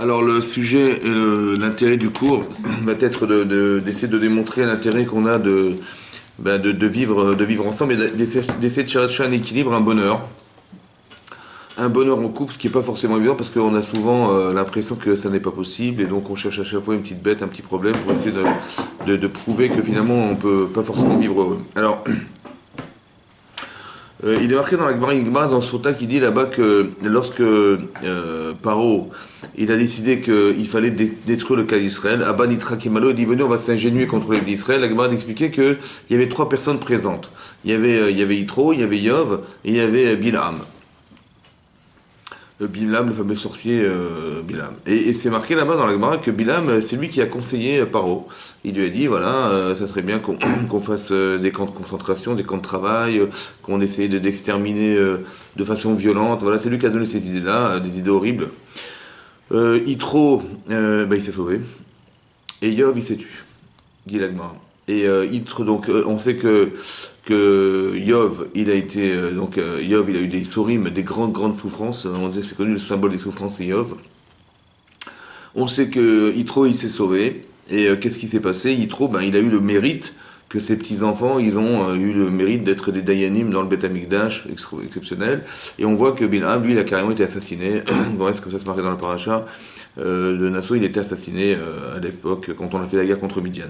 Alors le sujet et l'intérêt du cours va être d'essayer de démontrer l'intérêt qu'on a de vivre ensemble et d'essayer de chercher un équilibre, un bonheur. Un bonheur en couple, ce qui n'est pas forcément évident parce qu'on a souvent l'impression que ça n'est pas possible et donc on cherche à chaque fois une petite bête, un petit problème pour essayer de prouver que finalement on ne peut pas forcément vivre heureux. Alors, il est marqué dans la Gemara, dans Sota, qui dit là-bas que lorsque Paro il a décidé qu'il fallait détruire le cas d'Israël, Abba Nitra Kemalo, il dit venez, on va s'ingénuer contre les d'Israël. La Gemara expliquait qu'il y avait trois personnes présentes. Il y avait Yitro, il y avait Yov et il y avait Bilam. Bilam, le fameux sorcier Bilam. Et c'est marqué là-bas dans la Gemara que Bilam, c'est lui qui a conseillé Paro. Il lui a dit, voilà, ça serait bien qu'on fasse des camps de concentration, des camps de travail, qu'on essaye d'exterminer de façon violente. Voilà, c'est lui qui a donné ces idées-là, des idées horribles. Yitro, il s'est sauvé. Et Yov, il s'est tué, dit la Gemara. Et Yitro, donc, on sait que Yov, il a été Yov, il a eu des sorim, des grandes souffrances. On disait c'est connu le symbole des souffrances, c'est Yov. On sait que Yitro, il s'est sauvé. Et qu'est-ce qui s'est passé? Yitro, il a eu le mérite que ses petits enfants, ils ont eu le mérite d'être des dayanim dans le Beth Amikdash, exceptionnel. Et on voit que Bilam, lui, il a carrément été assassiné. Bon, c'est comme ça se marquait dans le paracha. De Nassau, il était assassiné à l'époque quand on a fait la guerre contre Midian.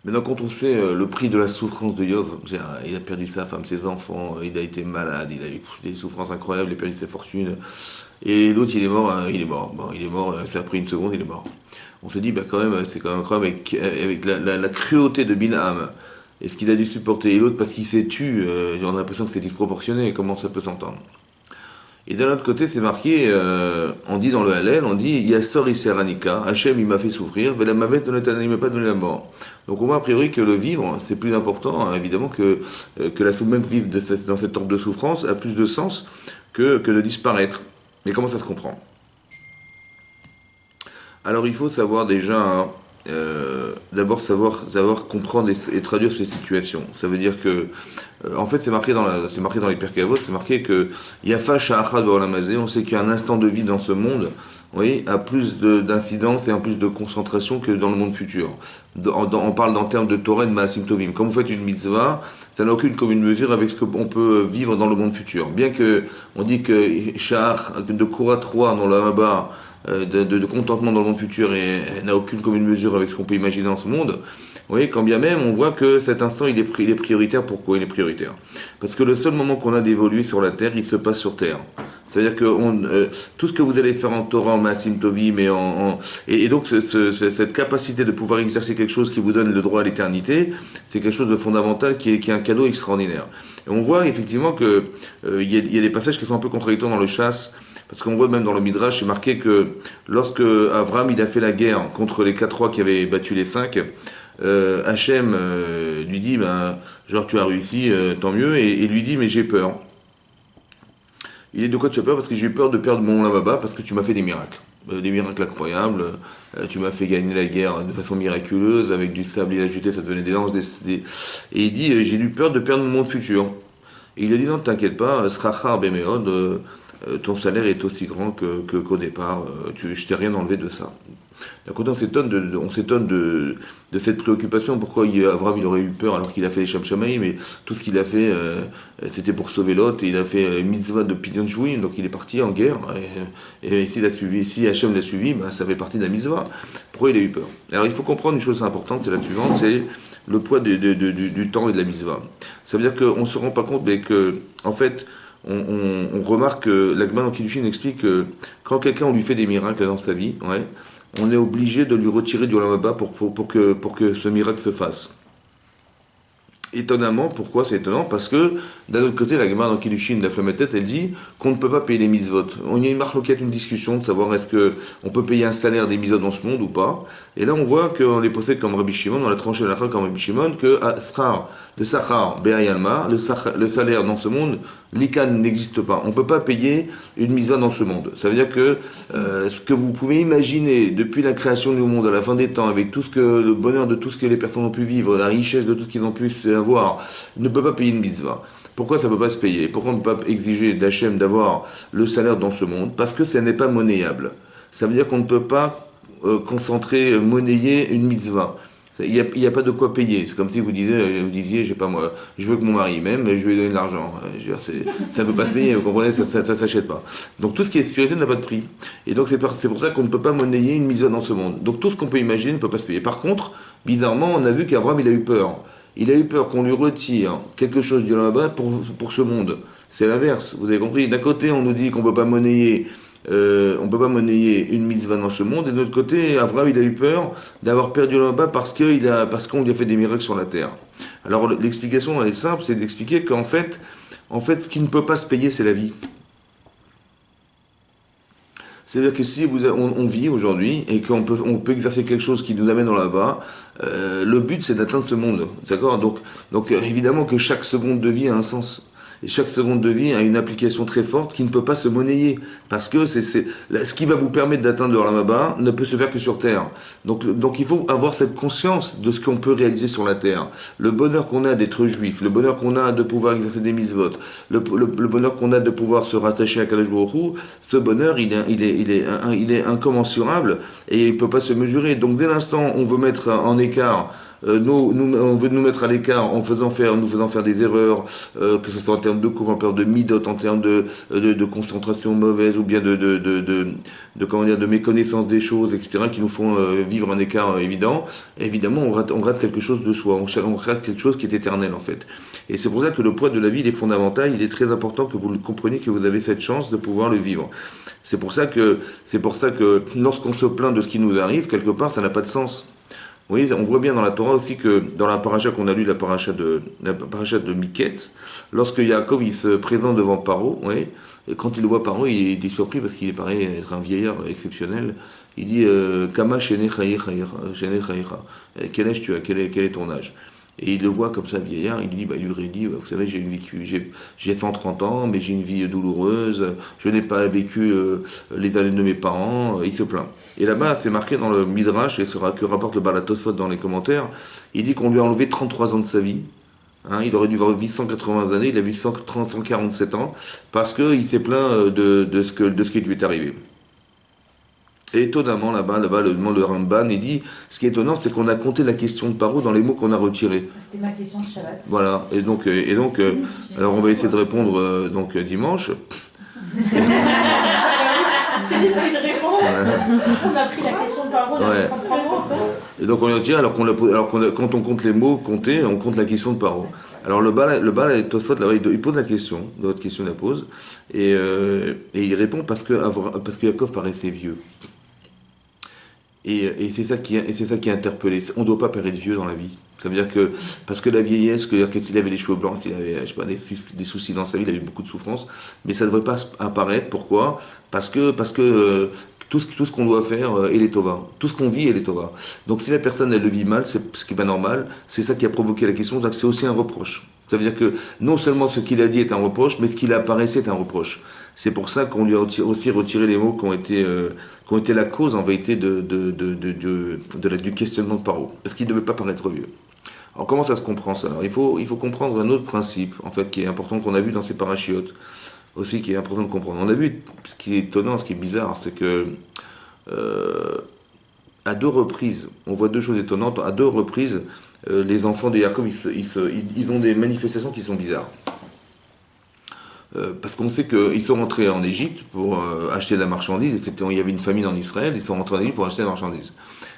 Maintenant, quand on sait le prix de la souffrance de Yov, il a perdu sa femme, ses enfants, il a été malade, il a eu des souffrances incroyables, il a perdu ses fortunes. Et l'autre, il est mort, Bon, il est mort, ça a pris une seconde, il est mort. On s'est dit, quand même, c'est quand même incroyable avec la cruauté de Bilam et ce qu'il a dû supporter. Et l'autre, parce qu'il s'est tué, on a l'impression que c'est disproportionné, comment ça peut s'entendre. Et d'un autre côté, c'est marqué, on dit dans le Hallel, on dit Yassor Iseranika, Hachem il m'a fait souffrir, Vela Mavet il m'a pas donné la mort. Donc on voit a priori que le vivre, c'est plus important, hein, évidemment, que même vivre dans cette sorte de souffrance a plus de sens que de disparaître. Mais comment ça se comprend? Alors il faut savoir déjà, hein, d'abord savoir comprendre et traduire ces situations. Ça veut dire que, en fait, c'est marqué dans les Pirkei Avot, c'est marqué que Yafa Sha'achad Ba'olamazé, on sait qu'il y a un instant de vie dans ce monde, oui, a plus d'incidence et en plus de concentration que dans le monde futur. On parle en termes de Torah et de Ma'asim Tovim. Quand vous faites une mitzvah, ça n'a aucune commune mesure avec ce qu'on peut vivre dans le monde futur. Bien que on dit que Sha'ach de Korah 3 dans la Maba, de contentement dans le monde futur et n'a aucune commune mesure avec ce qu'on peut imaginer dans ce monde, vous voyez, quand bien même, on voit que cet instant, il est prioritaire. Pourquoi il est prioritaire? Parce que le seul moment qu'on a d'évoluer sur la Terre, il se passe sur Terre. C'est-à-dire que tout ce que vous allez faire en Torah, en Maasim Tovim, et donc cette capacité de pouvoir exercer quelque chose qui vous donne le droit à l'éternité, c'est quelque chose de fondamental qui est un cadeau extraordinaire. Et on voit effectivement que il y a des passages qui sont un peu contradictoires dans le chasse. Parce qu'on voit même dans le Midrash, c'est marqué que lorsque Avram il a fait la guerre contre les 4 rois qui avaient battu les 5, Hachem lui dit, genre tu as réussi, tant mieux, et lui dit, mais j'ai peur. Il dit, de quoi tu as peur? Parce que j'ai eu peur de perdre mon Lamaba, parce que tu m'as fait des miracles incroyables, tu m'as fait gagner la guerre de façon miraculeuse, avec du sable il ça devenait des lances, et il dit, j'ai eu peur de perdre mon monde futur. Et il lui a dit, non, t'inquiète pas, Srachar Bemeod, ton salaire est aussi grand qu'au départ, je t'ai rien enlevé de ça. D'un côté, on s'étonne de cette préoccupation. Pourquoi Avram il aurait eu peur alors qu'il a fait les Shem Shamaï, mais tout ce qu'il a fait, c'était pour sauver Lot, et il a fait mitzvah de Pidyon Shvuim, donc il est parti en guerre, et si Hachem l'a suivi, ça fait partie de la mitzvah. Pourquoi il a eu peur? Alors il faut comprendre une chose importante, c'est la suivante, c'est le poids du temps et de la mitzvah. Ça veut dire qu'on ne se rend pas compte, mais que, en fait, on remarque que la Gemara dans Kiddushin explique que quand quelqu'un on lui fait des miracles dans sa vie, ouais, on est obligé de lui retirer du Olam Haba pour que ce miracle se fasse. Étonnamment, pourquoi c'est étonnant? Parce que, d'un autre côté, la Gemara dans Kiddushin, la Flammetet, elle dit qu'on ne peut pas payer les mitzvot. Il y a une marloquette, une discussion de savoir est-ce qu'on peut payer un salaire des mitzvot dans ce monde ou pas. Et là, on voit qu'on les possède comme Rabbi Shimon, on a tranché la comme Rabbi Shimon, que le Sachar Be'ayalma, le salaire dans ce monde, l'Ikan n'existe pas. On ne peut pas payer une mitzvah dans ce monde. Ça veut dire que ce que vous pouvez imaginer depuis la création du monde à la fin des temps, avec tout le bonheur de tout ce que les personnes ont pu vivre, la richesse de tout ce qu'ils ont pu avoir, ne peut pas payer une mitzvah. Pourquoi ça ne peut pas se payer? Pourquoi on ne peut pas exiger d'Hachem d'avoir le salaire dans ce monde? Parce que ça n'est pas monnayable. Ça veut dire qu'on ne peut pas concentrer, monnayer une mitzvah. Il y a pas de quoi payer. C'est comme si vous disiez, je sais pas moi, je veux que mon mari m'aime, mais je vais lui donner de l'argent. Je veux dire, ça ne peut pas se payer, vous comprenez, ça s'achète pas. Donc tout ce qui est sécurité n'a pas de prix. Et donc c'est pour ça qu'on ne peut pas monnayer une mitzvah dans ce monde. Donc tout ce qu'on peut imaginer ne peut pas se payer. Par contre, bizarrement, on a vu qu'Abraham, il a eu peur. Il a eu peur qu'on lui retire quelque chose de là-bas pour ce monde. C'est l'inverse, vous avez compris. D'un côté, on nous dit qu'on ne peut pas monnayer une mitzvah dans ce monde, et de l'autre côté, Abraham, il a eu peur d'avoir perdu là-bas parce qu'on lui a fait des miracles sur la terre. Alors l'explication, elle est simple, c'est d'expliquer qu'en fait, ce qui ne peut pas se payer, c'est la vie. C'est-à-dire que si on vit aujourd'hui et qu'on peut exercer quelque chose qui nous amène dans là-bas, le but c'est d'atteindre ce monde, d'accord? Donc évidemment que chaque seconde de vie a un sens. Et chaque seconde de vie a une application très forte qui ne peut pas se monnayer. Parce que ce qui va vous permettre d'atteindre le Ramaba ne peut se faire que sur Terre. Donc il faut avoir cette conscience de ce qu'on peut réaliser sur la Terre. Le bonheur qu'on a d'être juif, le bonheur qu'on a de pouvoir exercer des mitzvot, le bonheur qu'on a de pouvoir se rattacher à Kadosh Baruch Hu, ce bonheur, il est incommensurable et il ne peut pas se mesurer. Donc dès l'instant où on veut mettre en écart on veut nous mettre à l'écart en nous faisant faire des erreurs, que ce soit en termes de cours, en termes de midot, en termes de concentration mauvaise, ou bien de méconnaissance des choses, etc., qui nous font vivre un écart évident. Évidemment, on rate quelque chose de soi, on rate quelque chose qui est éternel, en fait. Et c'est pour ça que le poids de la vie, il est fondamental, il est très important que vous le compreniez, que vous avez cette chance de pouvoir le vivre. C'est pour ça que lorsqu'on se plaint de ce qui nous arrive, quelque part, ça n'a pas de sens. Oui, on voit bien dans la Torah aussi que dans la paracha qu'on a lu, la paracha de Miketz, lorsque Yaakov il se présente devant Paro, oui, et quand il le voit Paro, il est surpris parce qu'il paraît être un vieillard exceptionnel. Il dit Kama shene chayecha, quel âge tu as, quel est ton âge? Et il le voit comme ça, vieillard, il lui dit, vous savez, j'ai 130 ans, mais j'ai une vie douloureuse, je n'ai pas vécu les années de mes parents, il se plaint. Et là-bas, c'est marqué dans le Midrash, et que rapporte le Baal HaTosfot dans les commentaires, il dit qu'on lui a enlevé 33 ans de sa vie. Hein, il aurait dû vivre 180 années, il a vécu 147 ans, parce qu'il s'est plaint de ce qui lui est arrivé. Et étonnamment, là-bas, le demande de Ramban, il dit, ce qui est étonnant, c'est qu'on a compté la question de Paro dans les mots qu'on a retirés. C'était ma question de Shabbat. Voilà, et donc alors on va essayer de répondre dimanche. Si j'ai pas eu de réponse, on a pris la question de Paro dans les 33 mots. Et donc on lui retire, quand on compte les mots comptés, on compte la question de Paro. Alors le Baal Tosfot, là-bas, il pose la question, votre question il la pose, et il répond parce que Yaakov paraissait vieux. Et c'est ça qui est interpellé. On ne doit pas paraître vieux dans la vie. Ça veut dire que, parce que la vieillesse, que s'il avait les cheveux blancs, s'il avait, je sais pas, des soucis dans sa vie, il avait beaucoup de souffrances, mais ça ne devrait pas apparaître. Pourquoi? Parce que tout ce qu'on doit faire, il est tova. Tout ce qu'on vit, il est tova. Donc si la personne, elle le vit mal, c'est ce qui n'est pas normal, c'est ça qui a provoqué la question, donc c'est aussi un reproche. Ça veut dire que non seulement ce qu'il a dit est un reproche, mais ce qu'il a apparaissé est un reproche. C'est pour ça qu'on lui a aussi retiré les mots qui ont été la cause, en vérité, du questionnement de Paro. Parce qu'il ne devait pas paraître vieux. Alors comment ça se comprend ça? Alors, il faut comprendre un autre principe, en fait, qui est important, qu'on a vu dans ces parachiotes, aussi, qui est important de comprendre. On a vu, ce qui est étonnant, ce qui est bizarre, c'est que à deux reprises, on voit deux choses étonnantes, à deux reprises, les enfants de Yaakov, ils ont des manifestations qui sont bizarres. Parce qu'on sait qu'ils sont rentrés en Égypte pour acheter de la marchandise. Il y avait une famine en Israël, ils sont rentrés en Égypte pour acheter de la marchandise.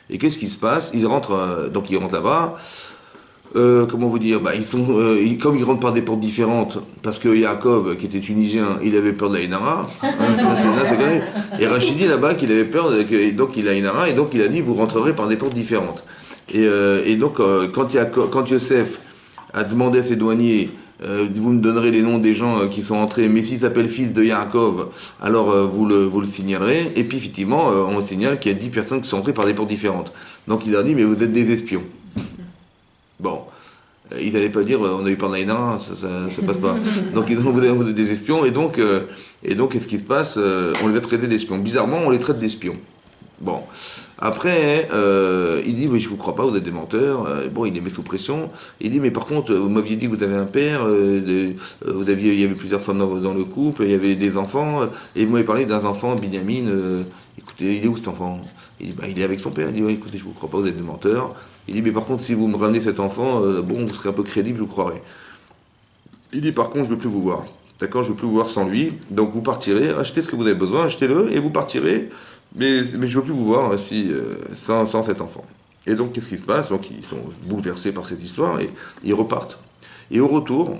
Et qu'est-ce qui se passe? Ils rentrent là-bas. Comment vous dire? Comme ils rentrent par des portes différentes, parce que Yaakov, qui était tunisien, il avait peur de la Inara. Et Rachidi là-bas, qu'il avait peur, donc il a Inara, et donc il a dit vous rentrerez par des portes différentes. Et donc quand Yosef a demandé à ses douaniers, vous me donnerez les noms des gens qui sont entrés, mais s'ils s'appellent fils de Yaakov, alors vous le signalerez. Et puis effectivement, on signale qu'il y a 10 personnes qui sont entrées par des portes différentes. Donc il leur dit, mais vous êtes des espions. Bon, ils n'allaient pas dire, on a eu peur de l'Aïna, ça passe pas. Donc ils ont vous êtes des espions, et donc qu'est-ce qui se passe? On les a traités d'espions. Bizarrement, on les traite d'espions. Bon, après, il dit, mais je vous crois pas, vous êtes des menteurs. Bon, il les met sous pression. Il dit, mais par contre, vous m'aviez dit que vous avez un père, il y avait plusieurs femmes dans le couple, il y avait des enfants, et vous m'avez parlé d'un enfant, Binyamin. Écoutez, il est où cet enfant? Il dit, bah, il est avec son père. Il dit, ouais, écoutez, je vous crois pas, vous êtes des menteurs. Il dit, mais par contre, si vous me ramenez cet enfant, bon, vous serez un peu crédible, je vous croirai. Il dit, par contre, je ne veux plus vous voir. D'accord, je ne veux plus vous voir sans lui. Donc vous partirez, achetez ce que vous avez besoin, achetez-le, et vous partirez. Mais je ne veux plus vous voir sans cet enfant. Et donc, qu'est-ce qui se passe? Donc, ils sont bouleversés par cette histoire et ils repartent. Et au retour,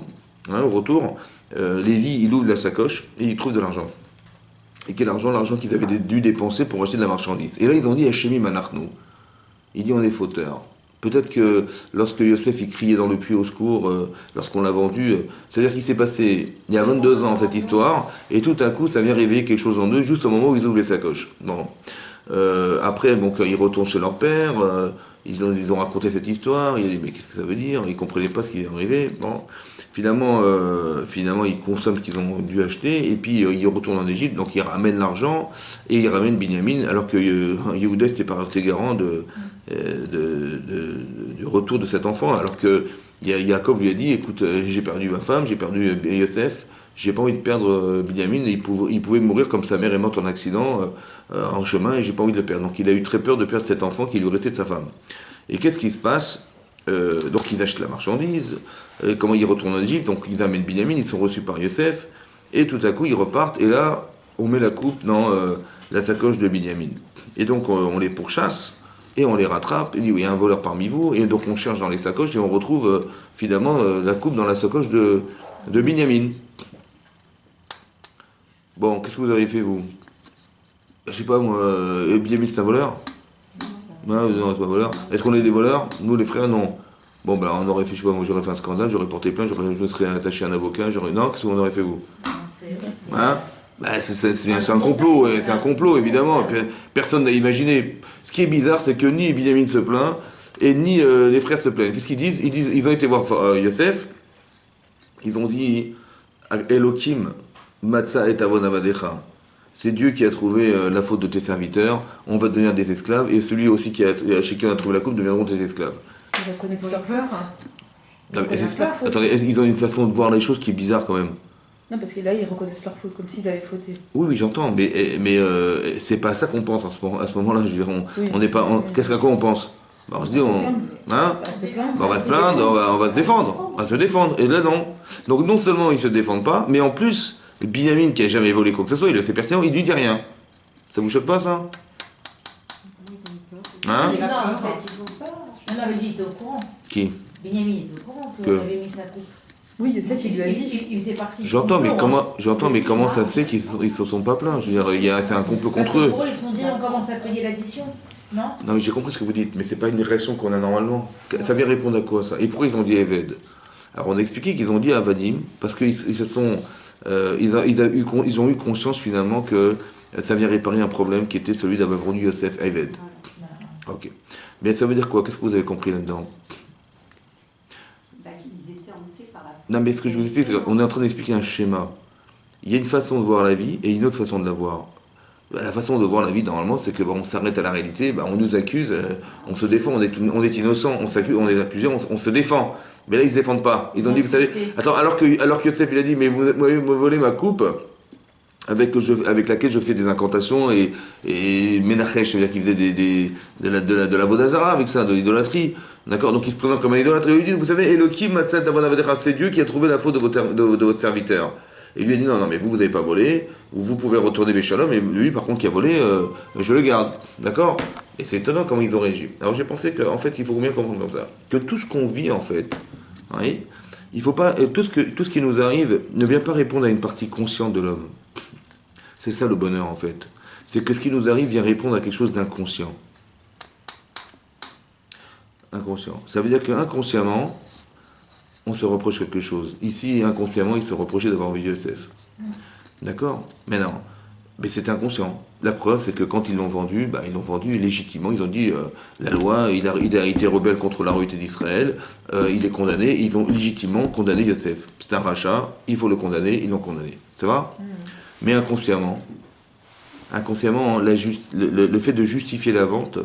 Lévi, il ouvre la sacoche et il trouve de l'argent. Et quel argent? L'argent qu'ils avaient dû dépenser pour acheter de la marchandise. Et là, ils ont dit, Hachémi Manachnou. Il dit, on est fauteurs. Peut-être que lorsque Yosef il criait dans le puits au secours, lorsqu'on l'a vendu, c'est-à-dire qu'il s'est passé il y a 22 ans cette histoire, et tout à coup ça vient réveiller quelque chose en eux, juste au moment où ils ouvrent les sacoches. Bon. Après, bon, quand ils retournent chez leur père, ils ont raconté cette histoire, il a dit mais qu'est-ce que ça veut dire? Ils ne comprenaient pas ce qui est arrivé. Bon. Finalement, ils consomment ce qu'ils ont dû acheter, et puis ils retournent en Égypte, donc ils ramènent l'argent, et ils ramènent Binyamin, alors que Yehuda n'était pas resté garant du retour de cet enfant, alors que Yaakov lui a dit, écoute, j'ai perdu ma femme, j'ai perdu Yosef, j'ai pas envie de perdre Binyamin, et il pouvait mourir comme sa mère est morte en accident, en chemin, et j'ai pas envie de le perdre. Donc il a eu très peur de perdre cet enfant qui lui restait de sa femme. Et qu'est-ce qui se passe? Donc ils achètent la marchandise, comment ils retournent en Égypte, donc ils amènent Binyamin, ils sont reçus par Yosef, et tout à coup ils repartent, et là on met la coupe dans la sacoche de Binyamin. Et donc on les pourchasse, et on les rattrape, il dit oui, il y a un voleur parmi vous, et donc on cherche dans les sacoches, et on retrouve finalement la coupe dans la sacoche de Binyamin. Bon, qu'est-ce que vous avez fait vous? Je sais pas moi, Binyamin c'est un voleur? Non, c'est pas un voleur. Est-ce qu'on est des voleurs? Nous, les frères, non. Bon, ben, on aurait fait, je sais pas, moi, j'aurais fait un scandale, j'aurais porté plainte, je me serais attaché à un avocat, non, qu'est-ce qu'on aurait fait, vous? Hein? Ben, c'est un complot, c'est un complot, évidemment. Personne n'a imaginé. Ce qui est bizarre, c'est que ni Binyamin se plaint, et ni les frères se plaignent. Qu'est-ce qu'ils disent? Ils ont été voir Yosef, ils ont dit, Elohim, Matzah et Avon Avadecha. C'est Dieu qui a trouvé la faute de tes serviteurs, on va devenir des esclaves, et celui aussi chez qui on a trouvé la coupe deviendront des esclaves. Ils reconnaissent leur faute. Attendez, ils ont une façon de voir les choses qui est bizarre quand même. Non, parce que là, ils reconnaissent leur faute, comme s'ils avaient fauté. Oui, j'entends, mais c'est pas à ça qu'on pense à ce moment-là. Je veux dire, on n'est pas. Qu'à quoi on pense? On se dit, on va se plaindre, on va se défendre. On va se défendre. Et là, non. Donc, non seulement ils se défendent pas, mais en plus, Binyamin, qui a jamais volé quoi que ce soit, il est assez pertinent, il lui dit rien. Ça vous choque pas, ça? Hein? Non, en fait, ils ont peur. Non, mais lui, il était au courant. Qui? Benjamin, il était au courant qu'on avait mis sa coupe. Oui, Yosef, il lui a dit. Il faisait partie du J'entends, complot, mais comment ça se fait qu'ils se sont pas plaints? Je veux dire, c'est un complot contre eux. Pour eux, ils se sont dit, on commence à payer l'addition, non? Non, mais j'ai compris ce que vous dites, mais c'est pas une réaction qu'on a normalement. Ça vient répondre à quoi, ça? Et pourquoi ils ont dit Eved? Alors, on a expliqué qu'ils ont dit Avadim, parce qu'ils se sont... ils ont eu conscience, finalement, que ça vient réparer un problème qui était celui d'avoir vendu Yosef Eved. Ok. Mais ça veut dire quoi? Qu'est-ce que vous avez compris là-dedans? Non, mais ce que je vous explique, c'est qu'on est en train d'expliquer un schéma. Il y a une façon de voir la vie et une autre façon de la voir. La façon de voir la vie, normalement, c'est que on s'arrête à la réalité, on nous accuse, on se défend, on est innocent, on est accusé, on se défend. Mais là, ils ne se défendent pas. Ils ont dit, vous savez, attends, alors que Yosef, il a dit, mais vous m'avez volé ma coupe avec laquelle je faisais des incantations et Menachesh, c'est-à-dire qu'il faisait de la vodazara avec ça, de l'idolâtrie. D'accord? Donc il se présente comme un idolâtre. Et il lui dit, vous savez, Elohim, Matzah, Avon Avadecha, c'est Dieu qui a trouvé la faute de votre serviteur. Et lui a dit, non, mais vous n'avez pas volé, vous pouvez retourner Béchalom, et lui, par contre, qui a volé, je le garde. D'accord? Et c'est étonnant comment ils ont réagi. Alors j'ai pensé qu'en fait, il faut bien comprendre comme ça, que tout ce qu'on vit, en fait, oui, il faut pas, tout ce qui nous arrive ne vient pas répondre à une partie consciente de l'homme. C'est ça le bonheur, en fait. C'est que ce qui nous arrive vient répondre à quelque chose d'inconscient. Inconscient. Ça veut dire qu'inconsciemment, on se reproche quelque chose. Ici, inconsciemment, il se reprochait d'avoir vu Yosef. D'accord? Mais non. Mais c'est inconscient. La preuve, c'est que quand ils l'ont vendu légitimement. Ils ont dit, la loi, il a été rebelle contre la royauté d'Israël, il est condamné, ils ont légitimement condamné Yosef. C'est un rachat, il faut le condamner, ils l'ont condamné. Ça va? Mais inconsciemment, inconsciemment, le fait de justifier la vente,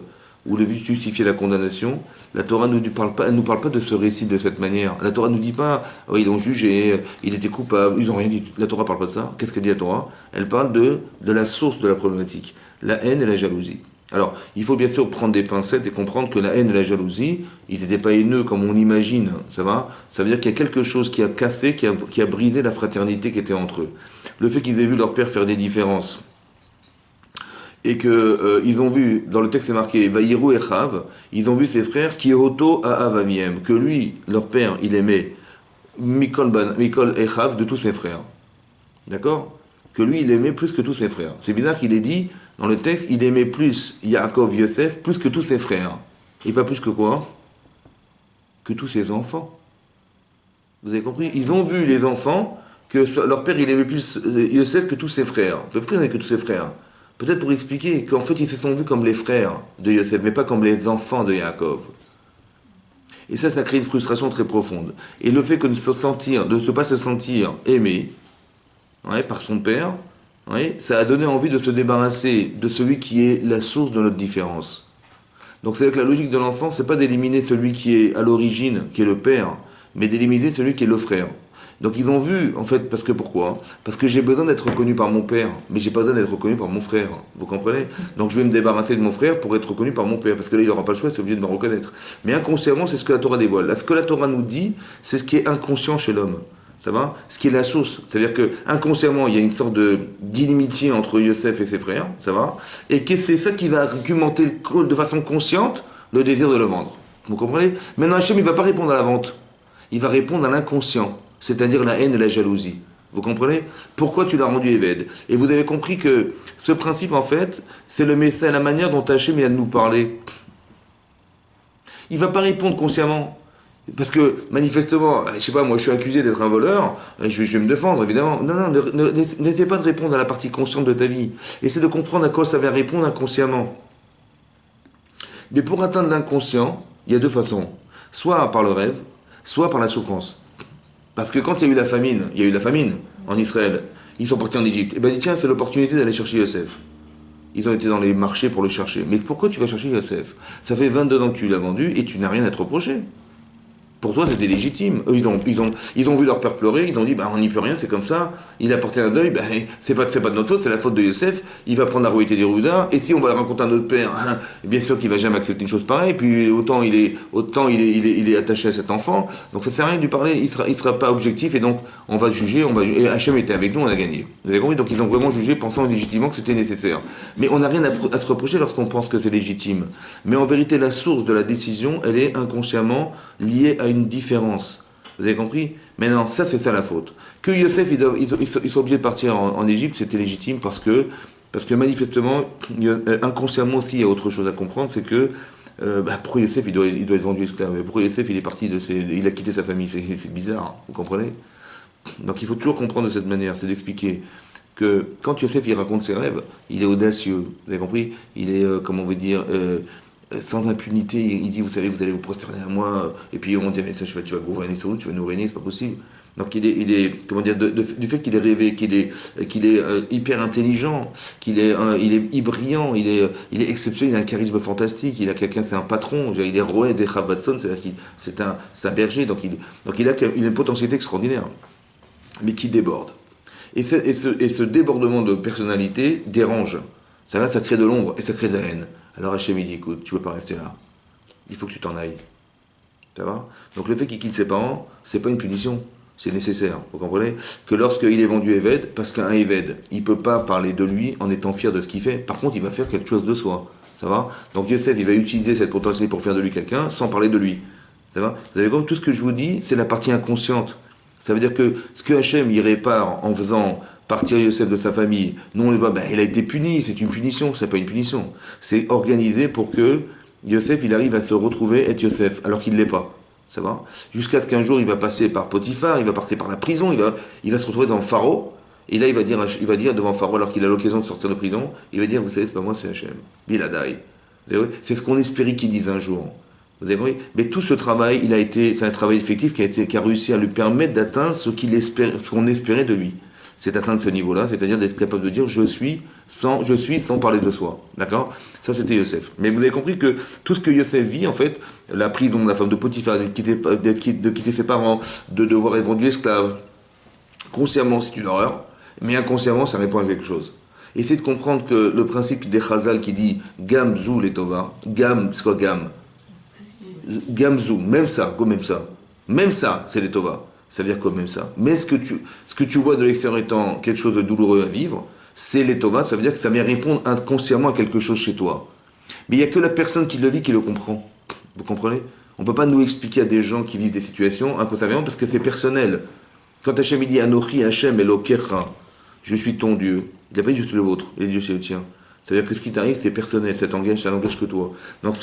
ou de justifier la condamnation, la Torah ne nous parle pas de ce récit de cette manière. La Torah ne nous dit pas, oh, ils l'ont jugé, il était coupable, ils n'ont rien dit. La Torah ne parle pas de ça. Qu'est-ce qu'elle dit la Torah? Elle parle de la source de la problématique, la haine et la jalousie. Alors, il faut bien sûr prendre des pincettes et comprendre que la haine et la jalousie, ils n'étaient pas haineux comme on l'imagine, ça va? Ça veut dire qu'il y a quelque chose qui a cassé, qui a brisé la fraternité qui était entre eux. Le fait qu'ils aient vu leur père faire des différences, et que ils ont vu, dans le texte c'est marqué Vaïrou Echav, ils ont vu ses frères qui Hoto Aav Aviem, que lui, leur père, il aimait Mikol Echav de tous ses frères. D'accord? Que lui, il aimait plus que tous ses frères. C'est bizarre qu'il ait dit, dans le texte, il aimait plus Yaakov Yosef plus que tous ses frères. Et pas plus que quoi? Que tous ses enfants. Vous avez compris? Ils ont vu, les enfants, que leur père, il aimait plus Yosef que tous ses frères. À peu près que tous ses frères. Peut-être pour expliquer qu'en fait, ils se sont vus comme les frères de Yosef, mais pas comme les enfants de Yaakov. Et ça crée une frustration très profonde. Et le fait de ne pas se sentir aimé, ouais, par son père, ouais, ça a donné envie de se débarrasser de celui qui est la source de notre différence. Donc c'est-à-dire que la logique de l'enfant, c'est pas d'éliminer celui qui est à l'origine, qui est le père, mais d'éliminer celui qui est le frère. Donc ils ont vu, en fait, parce que pourquoi? Parce que j'ai besoin d'être reconnu par mon père, mais j'ai pas besoin d'être reconnu par mon frère. Vous comprenez? Donc je vais me débarrasser de mon frère pour être reconnu par mon père, parce que là il n'aura pas le choix, c'est obligé de me reconnaître. Mais inconsciemment, c'est ce que la Torah dévoile. Là, ce que la Torah nous dit, c'est ce qui est inconscient chez l'homme. Ça va? Ce qui est la source. C'est-à-dire que inconsciemment, il y a une sorte d'inimitié entre Yosef et ses frères, ça va? Et que c'est ça qui va argumenter de façon consciente le désir de le vendre. Vous comprenez? Maintenant, Hachem, il ne va pas répondre à la vente. Il va répondre à l'inconscient, c'est-à-dire la haine et la jalousie. Vous comprenez? Pourquoi tu l'as rendu Éved? Et vous avez compris que ce principe, en fait, c'est le message, la manière dont Hachem vient de nous parler. Il ne va pas répondre consciemment. Parce que, manifestement, je sais pas, moi je suis accusé d'être un voleur, je vais me défendre, évidemment. Non, n'essaie pas de répondre à la partie consciente de ta vie. Essaie de comprendre à quoi ça va répondre inconsciemment. Mais pour atteindre l'inconscient, il y a deux façons. Soit par le rêve, soit par la souffrance. Parce que quand il y a eu la famine en Israël, ils sont partis en Égypte. Et ben tiens, c'est l'opportunité d'aller chercher Yosef. Ils ont été dans les marchés pour le chercher. Mais pourquoi tu vas chercher Yosef? Ça fait 22 ans que tu l'as vendu et tu n'as rien à te reprocher. Pour toi, c'était légitime. Eux, ils ont vu leur père pleurer, ils ont dit, on n'y peut rien, c'est comme ça. Il a porté un deuil, c'est pas de notre faute, c'est la faute de Yosef. Il va prendre la royauté des Rouda, et si on va raconter à notre père, bien sûr qu'il va jamais accepter une chose pareille, puis autant il est attaché à cet enfant, donc ça sert à rien de lui parler, il sera pas objectif, et donc on va juger, et Hachem était avec nous, on a gagné. Vous avez compris? Donc ils ont vraiment jugé, pensant légitimement que c'était nécessaire. Mais on n'a rien à se reprocher lorsqu'on pense que c'est légitime. Mais en vérité, la source de la décision, elle est inconsciemment liée à une différence. Vous avez compris? Maintenant, ça, c'est ça la faute. Que Yosef, ils sont obligés de partir en Égypte, c'était légitime parce que manifestement, inconsciemment aussi, il y a autre chose à comprendre, c'est que pourquoi Yosef, il doit être vendu esclave? Pourquoi Yosef, il est parti il a quitté sa famille? C'est bizarre, vous comprenez? Donc il faut toujours comprendre de cette manière, c'est d'expliquer que quand Yosef, il raconte ses rêves, il est audacieux, vous avez compris? Il est, comment on veut dire, sans impunité, il dit, vous savez, vous allez vous prosterner à moi, et puis on dit, tu vas gouverner sur nous, tu vas nous régner, c'est pas possible. Donc il est comment dire, du fait qu'il est rêvé, qu'il est hyper intelligent, il est brillant, il est exceptionnel, il a un charisme fantastique, il a quelqu'un, c'est un patron, il est Roed et Chavatson, c'est-à-dire qu'il c'est un berger, donc il a une potentialité extraordinaire, mais qui déborde. Et ce débordement de personnalité dérange. Ça crée de l'ombre et ça crée de la haine. Alors Hachem il dit, écoute, tu ne peux pas rester là. Il faut que tu t'en ailles. Ça va? Donc le fait qu'il quitte ses parents, c'est pas une punition. C'est nécessaire. Vous comprenez? Que lorsqu'il est vendu Éved, parce qu'un Éved, il ne peut pas parler de lui en étant fier de ce qu'il fait. Par contre, il va faire quelque chose de soi. Ça va? Donc Yosef, il va utiliser cette potentialité pour faire de lui quelqu'un sans parler de lui. Ça va? Vous avez compris? Tout ce que je vous dis, c'est la partie inconsciente. Ça veut dire que ce que Hachem il répare en faisant partir Yosef de sa famille, nous on le voit, il a été puni, c'est une punition, c'est pas une punition. C'est organisé pour que Yosef il arrive à se retrouver être Yosef, alors qu'il ne l'est pas. Ça va? Jusqu'à ce qu'un jour il va passer par Potiphar, il va passer par la prison, il va se retrouver devant Pharaon, et là il va dire devant Pharaon, alors qu'il a l'occasion de sortir de prison, il va dire, vous savez, c'est pas moi, c'est Hachem. Biladai. C'est ce qu'on espérait qu'il dise un jour. Vous avez compris? Mais tout ce travail, c'est un travail effectif qui a réussi à lui permettre d'atteindre ce qu'on espérait de lui. c'est atteindre ce niveau-là, c'est-à-dire d'être capable de dire je suis sans parler de soi. D'accord? Ça, c'était Yosef. Mais vous avez compris que tout ce que Yosef vit, en fait, la prison, la femme de Potiphar, de quitter ses parents, de devoir être vendu esclave, consciemment, c'est une horreur, mais inconsciemment, ça répond à quelque chose. Essayez de comprendre que le principe des Chazal qui dit Gam Zou les Tova, Gam, c'est quoi Gam? Gam Zou, même ça, c'est les Tova. Ça veut dire quoi même ça? Mais ce que tu vois de l'extérieur étant quelque chose de douloureux à vivre, c'est les Tova, ça veut dire que ça vient répondre inconsciemment à quelque chose chez toi. Mais il n'y a que la personne qui le vit qui le comprend. Vous comprenez? On ne peut pas nous expliquer à des gens qui vivent des situations inconsciemment parce que c'est personnel. Quand Hachem dit Anochi Hachem Elokecha, je suis ton Dieu, il n'a pas dit je suis le vôtre, et Dieu c'est le tien. C'est-à-dire que ce qui t'arrive, c'est personnel, ça n'engage que toi. Donc,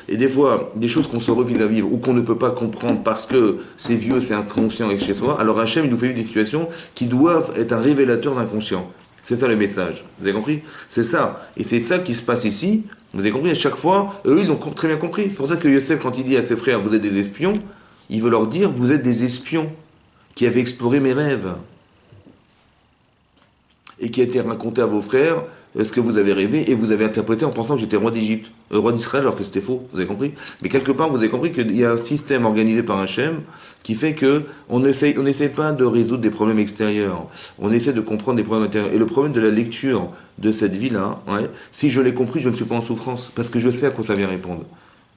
et des fois, des choses qu'on se refuse à vivre ou qu'on ne peut pas comprendre parce que c'est vieux, c'est inconscient et chez soi, alors Hachem, il nous fait vivre des situations qui doivent être un révélateur d'inconscient. C'est ça le message. Vous avez compris? C'est ça. Et c'est ça qui se passe ici. Vous avez compris? À chaque fois, eux, ils l'ont très bien compris. C'est pour ça que Yosef, quand il dit à ses frères, vous êtes des espions, il veut leur dire, vous êtes des espions qui avaient exploré mes rêves. Et qui a été raconté à vos frères ce que vous avez rêvé et vous avez interprété en pensant que j'étais roi d'Égypte, roi d'Israël alors que c'était faux, vous avez compris? Mais quelque part vous avez compris qu'il y a un système organisé par Hachem qui fait que on n'essaie pas de résoudre des problèmes extérieurs, on essaie de comprendre des problèmes intérieurs. Et le problème de la lecture de cette vie-là, ouais, si je l'ai compris, je ne suis pas en souffrance, parce que je sais à quoi ça vient répondre.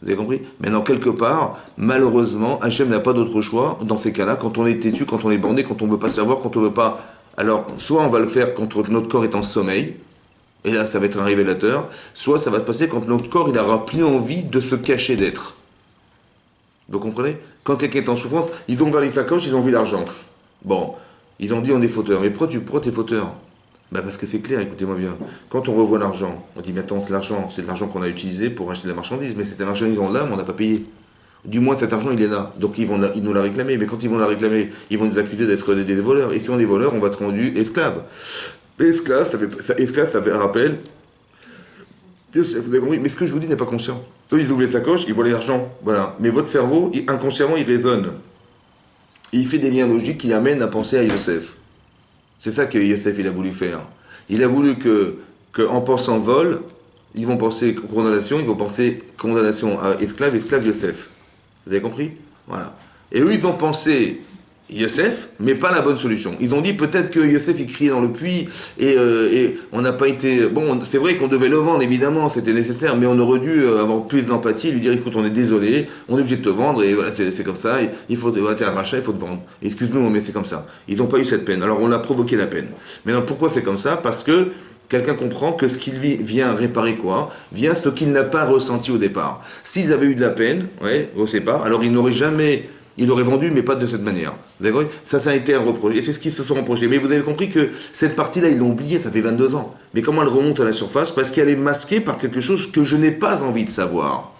Vous avez compris? Maintenant, quelque part, malheureusement, Hachem n'a pas d'autre choix dans ces cas-là, quand on est têtu, quand on est bandé, quand on ne veut pas savoir, quand on ne veut pas... Alors, soit on va le faire quand notre corps est en sommeil, et là, ça va être un révélateur, soit ça va se passer quand notre corps, il n'aura plus envie de se cacher d'être. Vous comprenez? Quand quelqu'un est en souffrance, ils ont ouvert les sacoches, ils ont vu l'argent. Bon, ils ont dit on est fauteur. Mais pourquoi tu es fauteur? Ben parce que c'est clair, écoutez-moi bien. Quand on revoit l'argent, on dit mais attends, c'est de l'argent qu'on a utilisé pour acheter de la marchandise, mais c'était l'argent qu'ils ont là, mais on n'a pas payé. Du moins cet argent il est là, donc ils nous la réclamer, mais quand ils vont la réclamer, ils vont nous accuser d'être des voleurs, et si on est voleurs, on va être rendu esclave. Esclave, ça fait un rappel. Vous avez compris, mais ce que je vous dis n'est pas conscient. Eux, ils ouvrent les sacoches, ils voient l'argent, voilà. Mais votre cerveau, inconsciemment, il raisonne. Et il fait des liens logiques qui amènent à penser à Yosef. C'est ça que Yosef, il a voulu faire. Il a voulu que en pensant vol, ils vont penser condamnation, ils vont penser condamnation à esclave Yosef. Vous avez compris? Voilà. Et eux, ils ont pensé Yosef, mais pas la bonne solution. Ils ont dit peut-être que Yosef, il criait dans le puits, et on n'a pas été... Bon, c'est vrai qu'on devait le vendre, évidemment, c'était nécessaire, mais on aurait dû avoir plus d'empathie, lui dire, écoute, on est désolé, on est obligé de te vendre, et voilà, c'est comme ça, il faut... T'es un rachat, il faut te vendre. Excuse-nous, mais c'est comme ça. Ils n'ont pas eu cette peine. Alors, on a provoqué la peine. Maintenant, pourquoi c'est comme ça? Parce que quelqu'un comprend que ce qu'il vit vient réparer quoi? Vient ce qu'il n'a pas ressenti au départ. S'ils avaient eu de la peine, ouais, au départ, alors ils n'auraient jamais... Il aurait vendu, mais pas de cette manière. Vous avez compris? Ça a été un reproche. Et c'est ce qu'ils se sont reprochés. Mais vous avez compris que cette partie-là, ils l'ont oubliée, ça fait 22 ans. Mais comment elle remonte à la surface? Parce qu'elle est masquée par quelque chose que je n'ai pas envie de savoir.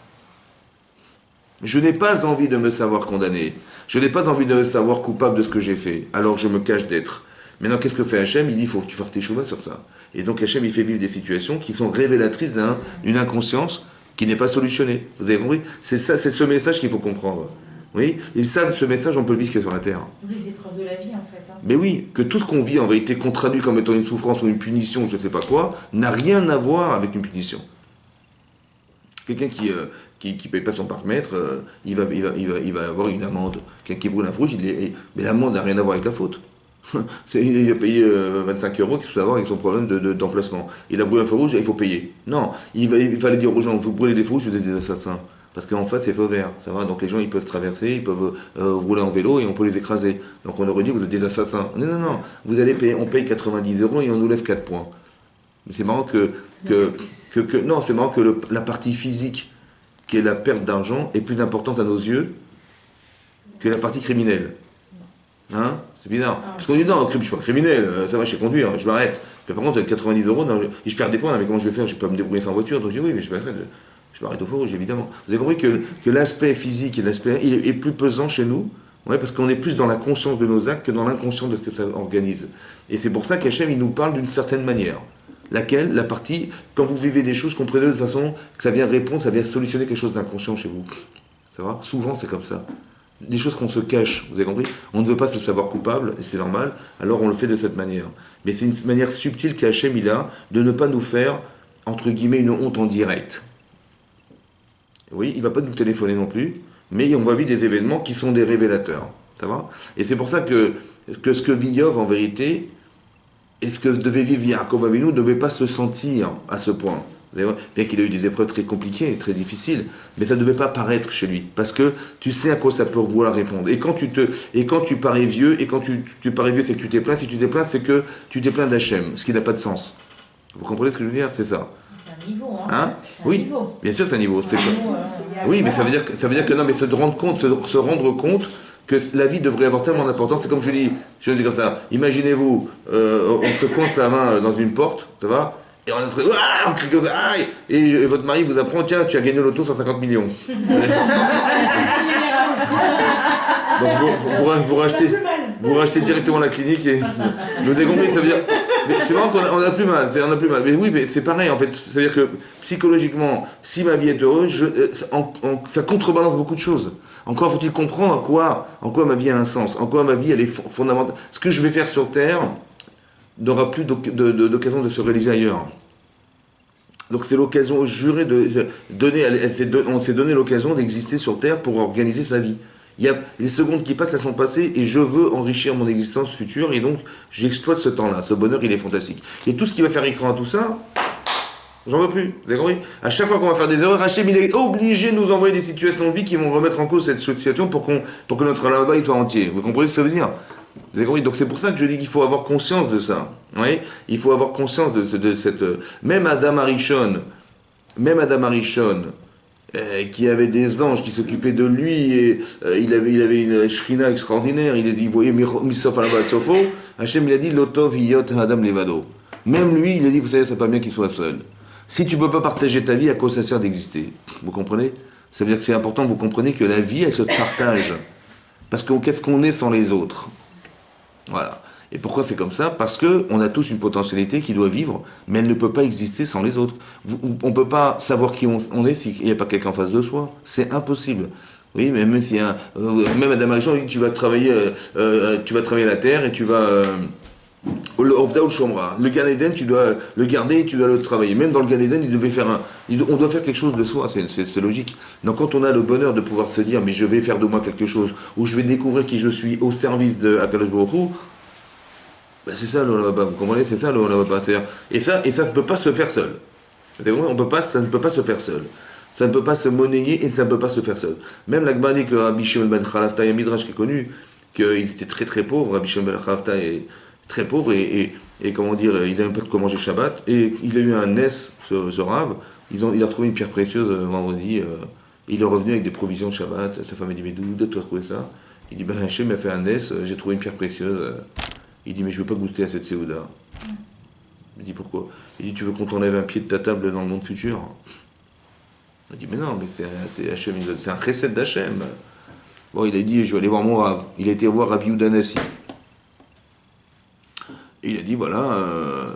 Je n'ai pas envie de me savoir condamné. Je n'ai pas envie de me savoir coupable de ce que j'ai fait. Alors je me cache d'être. Maintenant, qu'est-ce que fait Hachem? Il dit, il faut que tu fasses tes chouvas sur ça. Et donc Hachem, il fait vivre des situations qui sont révélatrices d'une inconscience qui n'est pas solutionnée. Vous avez compris? C'est ça, c'est ce message qu'il faut comprendre. Oui, ils savent, ce message, on peut le vivre que sur la terre. Les épreuves de la vie, en fait. Hein. Mais oui, que tout ce qu'on vit en vérité qu'on traduit comme étant une souffrance ou une punition, je ne sais pas quoi, n'a rien à voir avec une punition. Quelqu'un qui paye pas son parc-mètre, il va avoir une amende. Quelqu'un qui brûle un rouge, mais l'amende n'a rien à voir avec la faute. Il a payé 25 euros, qu'il faut savoir avec son problème d'emplacement. Il a brûlé un feu rouge, il faut payer. Non, il fallait dire aux gens, vous brûlez des feux rouges, vous êtes des assassins. Parce qu'en face, c'est feu vert, ça va. Donc les gens, ils peuvent traverser, ils peuvent rouler en vélo et on peut les écraser. Donc on aurait dit, vous êtes des assassins. Non, vous allez payer, on paye 90 euros et on nous lève 4 points. Mais c'est marrant non, c'est marrant que la partie physique, qui est la perte d'argent, est plus importante à nos yeux que la partie criminelle. Hein? C'est bizarre. Parce qu'on dit, non, je ne suis pas criminel, ça va, je sais conduire, je m'arrête. Puis par contre, 90 euros, non, je perds des points, mais comment je vais faire? Je peux me débrouiller sans voiture. Donc je dis, oui, mais je m'arrête au feu rouge, évidemment. Vous avez compris que l'aspect physique et l'aspect est plus pesant chez nous, ouais, parce qu'on est plus dans la conscience de nos actes que dans l'inconscient de ce que ça organise. Et c'est pour ça qu'Hachem, il nous parle d'une certaine manière. Laquelle? La partie, quand vous vivez des choses, comprenez de façon que ça vient répondre, ça vient solutionner quelque chose d'inconscient chez vous. Ça va? Souvent, c'est comme ça. des choses qu'on se cache, vous avez compris? On ne veut pas se savoir coupable, et c'est normal, alors on le fait de cette manière. Mais c'est une manière subtile qu'Hachem il a de ne pas nous faire, entre guillemets, une honte en direct. Oui, il ne va pas nous téléphoner non plus, mais on va vivre des événements qui sont des révélateurs. Ça va? Et c'est pour ça que ce que vit Yov, en vérité, et ce que devait vivre Yaakov Avinu ne devait pas se sentir à ce point. Bien qu'il a eu des épreuves très compliquées, très difficiles, mais ça ne devait pas paraître chez lui, parce que tu sais à quoi ça peut vouloir répondre. Et quand tu parais vieux, et quand tu parais vieux, c'est que tu t'es plaint. Si tu t'es plaint, c'est que tu t'es plaint d'Hachem, ce qui n'a pas de sens. Vous comprenez ce que je veux dire? C'est ça. C'est un niveau, hein. C'est oui, niveau. Bien sûr, c'est un niveau. Oui, mais ça veut dire que non, mais se rendre compte que la vie devrait avoir tellement d'importance. C'est comme je dis comme ça. Imaginez-vous, on se coince la main dans une porte, ça va? Et on crie comme ça, aïe! Et votre mari vous apprend, tiens, tu as gagné l'auto 150 millions. Donc vous rachetez directement la clinique et vous avez compris, ça veut dire. Mais c'est marrant qu'on a plus mal, Mais oui, mais c'est pareil en fait. Ça veut dire que psychologiquement, si ma vie est heureuse, ça contrebalance beaucoup de choses. Encore faut-il comprendre en quoi ma vie a un sens, en quoi ma vie elle est fondamentale. Ce que je vais faire sur Terre n'aura plus d'occasion de se réaliser ailleurs. Donc c'est l'occasion jurée de donner, on s'est donné l'occasion d'exister sur Terre pour organiser sa vie. Il y a les secondes qui passent, elles sont passées et je veux enrichir mon existence future et donc j'exploite ce temps-là. Ce bonheur, il est fantastique. Et tout ce qui va faire écran à tout ça, j'en veux plus. Vous avez compris? À chaque fois qu'on va faire des erreurs, Hachem, il est obligé de nous envoyer des situations de vie qui vont remettre en cause cette situation pour que notre là-bas il soit entier. Vous comprenez ce que ça veut dire? Vous avez compris? Donc c'est pour ça que je dis qu'il faut avoir conscience de ça. Oui, il faut avoir conscience de cette... Même Adam Arishon, qui avait des anges qui s'occupaient de lui, et il avait une shrina extraordinaire, il voyait Misof Alabat Sofo, Hachem il a dit Lotov Hiyot Adam Levado. Même lui, il a dit, vous savez, c'est pas bien qu'il soit seul. Si tu ne peux pas partager ta vie, à quoi ça sert d'exister? Vous comprenez? Ça veut dire que c'est important que vous compreniez que la vie, elle se partage. Parce que qu'est-ce qu'on est sans les autres? Voilà. Et pourquoi c'est comme ça? Parce qu'on a tous une potentialité qui doit vivre, mais elle ne peut pas exister sans les autres. On ne peut pas savoir qui on est s'il n'y a pas quelqu'un en face de soi. C'est impossible. Oui, mais même si même Adam Arishon dit tu vas travailler la terre et tu vas le Gan Eden, tu dois le garder et tu dois le travailler. Même dans le Gan Eden, on doit faire quelque chose de soi, c'est logique. Donc quand on a le bonheur de pouvoir se dire mais je vais faire de moi quelque chose, ou je vais découvrir qui je suis au service de Akadosh Baruch Hu, ben c'est ça l'Olam, vous comprenez? C'est ça l'Olam. Et ça ne peut pas se faire seul. Ça ne peut pas se faire seul. Ça ne peut pas se monnayer et ça ne peut pas se faire seul. Même l'Agma dit que Rabbi Shimon ben Chalafta, il y a un midrash qui est connu, qu'ils étaient très très pauvres. Rabbi Shimon ben Chalafta est très pauvre et comment dire, il n'avait pas de quoi manger Shabbat. Et il a eu un nes, ce Rav, il a trouvé une pierre précieuse vendredi. Il est revenu avec des provisions de Shabbat. Sa femme a dit mais d'où tu as trouvé ça? Il dit ben Hachem m'a fait un nes, j'ai trouvé une pierre précieuse. Il dit mais je ne veux pas goûter à cette Séouda. Il dit pourquoi? Il dit tu veux qu'on t'enlève un pied de ta table dans le monde futur? Il dit mais non, mais c'est Hachem, c'est un recette d'Hachem. Bon, il a dit je vais aller voir mon Rav. Il a été voir Rabbi Yehuda Nassi. Et il a dit voilà,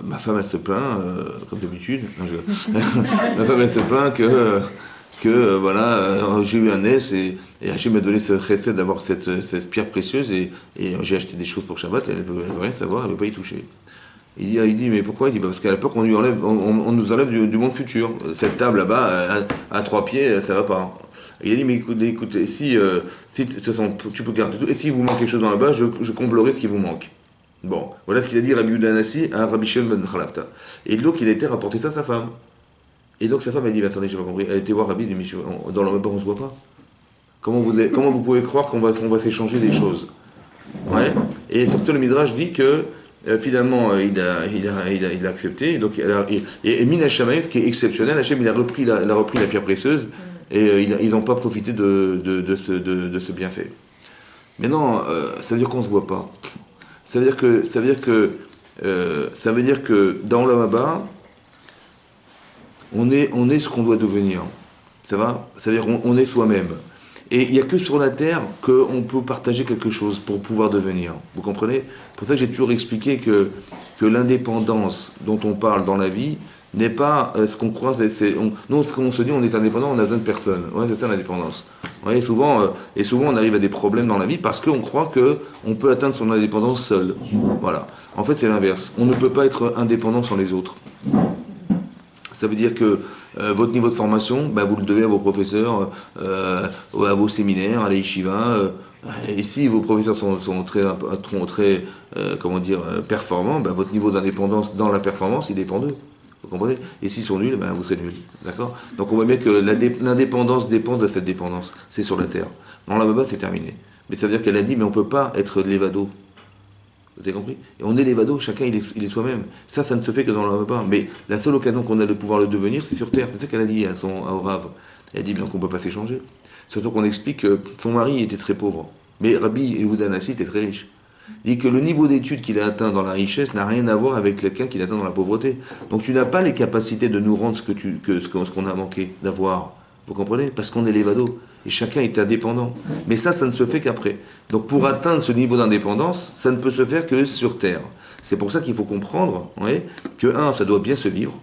ma femme elle se plaint, comme d'habitude. Ma femme elle se plaint que voilà, j'ai eu un S et Hachem m'a donné ce recette d'avoir cette pierre précieuse et j'ai acheté des choses pour Shabbat, elle veut rien savoir, elle ne veut pas y toucher. Il dit mais pourquoi? Il dit parce qu'à l'époque on nous enlève du monde futur. Cette table là-bas à 3 pieds, ça va pas. Il a dit mais écoutez, si de toute façon tu peux garder tout, et s'il vous manque quelque chose dans là-bas, je comblerai ce qui vous manque. Bon, voilà ce qu'il a dit Rabbi Yehuda Nassi à Rabbi Shimon ben Chalafta. Et donc il a été rapporter ça à sa femme. Et donc sa femme a dit, mais attendez, j'ai pas compris. Elle était voir Rabbi, elle dit, mais dans le même temps on se voit pas. Comment vous pouvez croire qu'on va s'échanger des choses? Ouais. Et sur ce, le Midrash dit que finalement il a accepté. Et donc et Min Hashamayim, ce qui est exceptionnel, Hachem il a repris la pierre précieuse et ils n'ont pas profité de ce bienfait. Mais non, ça veut dire qu'on se voit pas. Ça veut dire que dans l'Olam on est ce qu'on doit devenir. Ça va? Ça veut dire qu'on est soi-même. Et il n'y a que sur la terre qu'on peut partager quelque chose pour pouvoir devenir. Vous comprenez? C'est pour ça que j'ai toujours expliqué que l'indépendance dont on parle dans la vie, n'est pas ce qu'on croit. Nous, ce qu'on se dit, on est indépendant, on a besoin de personne. Ouais, c'est ça l'indépendance. Ouais, souvent, on arrive à des problèmes dans la vie parce qu'on croit qu'on peut atteindre son indépendance seul. Voilà. En fait, c'est l'inverse. On ne peut pas être indépendant sans les autres. Ça veut dire que votre niveau de formation, vous le devez à vos professeurs, à vos séminaires, à la yeshiva. Et si vos professeurs sont très performants, votre niveau d'indépendance dans la performance, il dépend d'eux. Vous comprenez? Et s'ils sont nuls, vous serez nuls. D'accord? Donc on voit bien que l'indépendance dépend de cette dépendance. C'est sur la terre. Dans la Baba, c'est terminé. Mais ça veut dire qu'elle a dit, mais on ne peut pas être l'évado. Vous avez compris? Et on est l'évado, chacun il est soi-même. Ça ne se fait que dans le Baba. Mais la seule occasion qu'on a de pouvoir le devenir, c'est sur terre. C'est ça qu'elle a dit au Rav. Elle a dit, donc on ne peut pas s'échanger. Surtout qu'on explique que son mari était très pauvre. Mais Rabbi Yehuda Nassi était très riche. Il dit que le niveau d'études qu'il a atteint dans la richesse n'a rien à voir avec quelqu'un qu'il atteint dans la pauvreté. Donc tu n'as pas les capacités de nous rendre ce qu'on a manqué d'avoir. Vous comprenez? Parce qu'on est l'évado. Et chacun est indépendant. Mais ça ne se fait qu'après. Donc pour atteindre ce niveau d'indépendance, ça ne peut se faire que sur terre. C'est pour ça qu'il faut comprendre que, ça doit bien se vivre.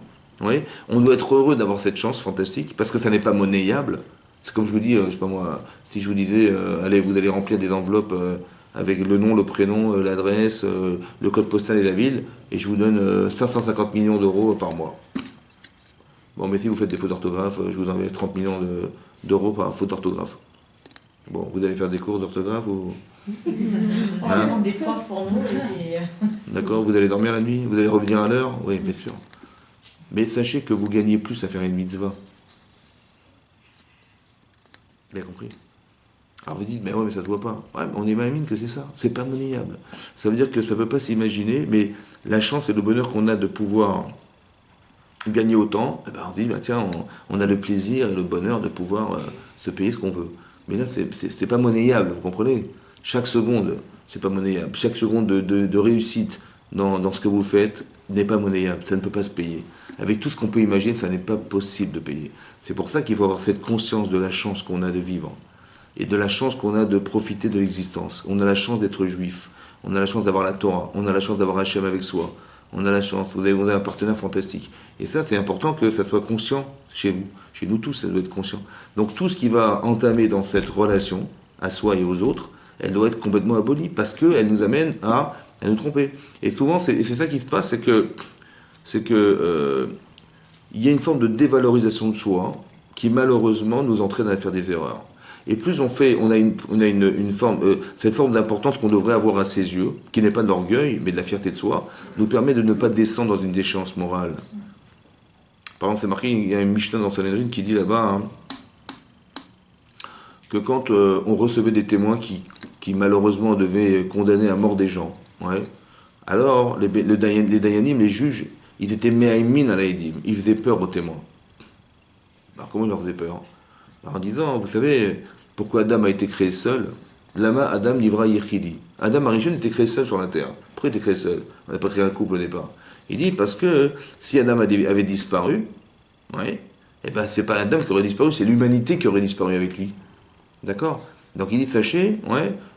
On doit être heureux d'avoir cette chance fantastique, parce que ça n'est pas monnayable. C'est comme je vous dis, je sais pas moi, si je vous disais, allez, vous allez remplir des enveloppes avec le nom, le prénom, l'adresse, le code postal et la ville, et je vous donne 550 millions d'euros par mois. Bon, mais si vous faites des fautes d'orthographe, je vous envoie 30 millions d'euros par faute d'orthographe. Bon, vous allez faire des cours d'orthographe ou... On va prendre des profs pour nous. D'accord, vous allez dormir la nuit? Vous allez revenir à l'heure? Oui, bien sûr. Mais sachez que vous gagnez plus à faire une mitzvah. Vous avez compris? Alors vous dites, mais ça se voit pas. Ouais, mais on imagine que c'est ça. C'est pas monnayable. Ça veut dire que ça ne peut pas s'imaginer, mais la chance et le bonheur qu'on a de pouvoir gagner autant, on se dit, tiens, on a le plaisir et le bonheur de pouvoir se payer ce qu'on veut. Mais là, c'est pas monnayable, vous comprenez? Chaque seconde, c'est pas monnayable. Chaque seconde de réussite dans ce que vous faites n'est pas monnayable. Ça ne peut pas se payer. Avec tout ce qu'on peut imaginer, ça n'est pas possible de payer. C'est pour ça qu'il faut avoir cette conscience de la chance qu'on a de vivre et de la chance qu'on a de profiter de l'existence. On a la chance d'être juif, on a la chance d'avoir la Torah, on a la chance d'avoir Hachem avec soi, on a la chance, vous avez un partenaire fantastique. Et ça, c'est important que ça soit conscient chez vous. Chez nous tous, ça doit être conscient. Donc tout ce qui va entamer dans cette relation, à soi et aux autres, elle doit être complètement abolie, parce qu'elle nous amène à nous tromper. Et souvent, c'est ça qui se passe, c'est que il y a une forme de dévalorisation de soi qui malheureusement nous entraîne à faire des erreurs. Et plus on a une forme, cette forme d'importance qu'on devrait avoir à ses yeux, qui n'est pas de l'orgueil, mais de la fierté de soi, nous permet de ne pas descendre dans une déchéance morale. Par exemple, c'est marqué, il y a une Mishnah dans Sanhedrin qui dit là-bas que quand on recevait des témoins qui malheureusement devaient condamner à mort des gens, alors les Dayanim, les juges, ils étaient me'aymin à l'aidim, ils faisaient peur aux témoins. Alors comment ils leur faisaient peur? En disant, vous savez, pourquoi Adam a été créé seul? Lama Adam livra yichidi. Adam Arishon était créé seul sur la terre. Pourquoi il était créé seul? On n'a pas créé un couple au départ. Il dit parce que si Adam avait disparu, c'est pas Adam qui aurait disparu, c'est l'humanité qui aurait disparu avec lui. D'accord? Donc il dit, sachez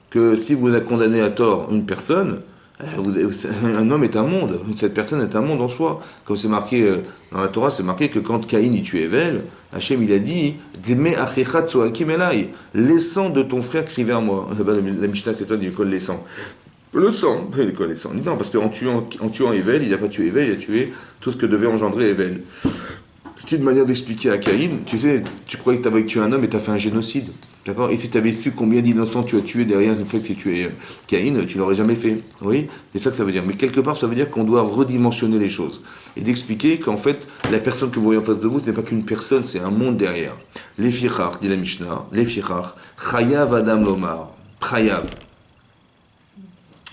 que si vous avez condamné à tort une personne, un homme est un monde, cette personne est un monde en soi. Comme c'est marqué dans la Torah, c'est marqué que quand Caïn y tuait Evel, Hachem il a dit les sangs de ton frère crient vers moi. La Mishnah c'est toi du col les sangs. Le sang, il colle les sangs. Non, parce qu'en tuant Evel, il n'a pas tué Evel, il a tué tout ce que devait engendrer Evel. C'est une manière d'expliquer à Caïn, tu sais, tu croyais que tu avais tué un homme et tu as fait un génocide. D'accord? Et si tu avais su combien d'innocents tu as tué derrière une fois que tu as tué Caïn, tu ne l'aurais jamais fait. Oui? C'est ça que ça veut dire. Mais quelque part, ça veut dire qu'on doit redimensionner les choses. Et d'expliquer qu'en fait, la personne que vous voyez en face de vous, ce n'est pas qu'une personne, c'est un monde derrière. Les fichar, dit la Mishnah, les fichar, chayav adam lomar, chayav.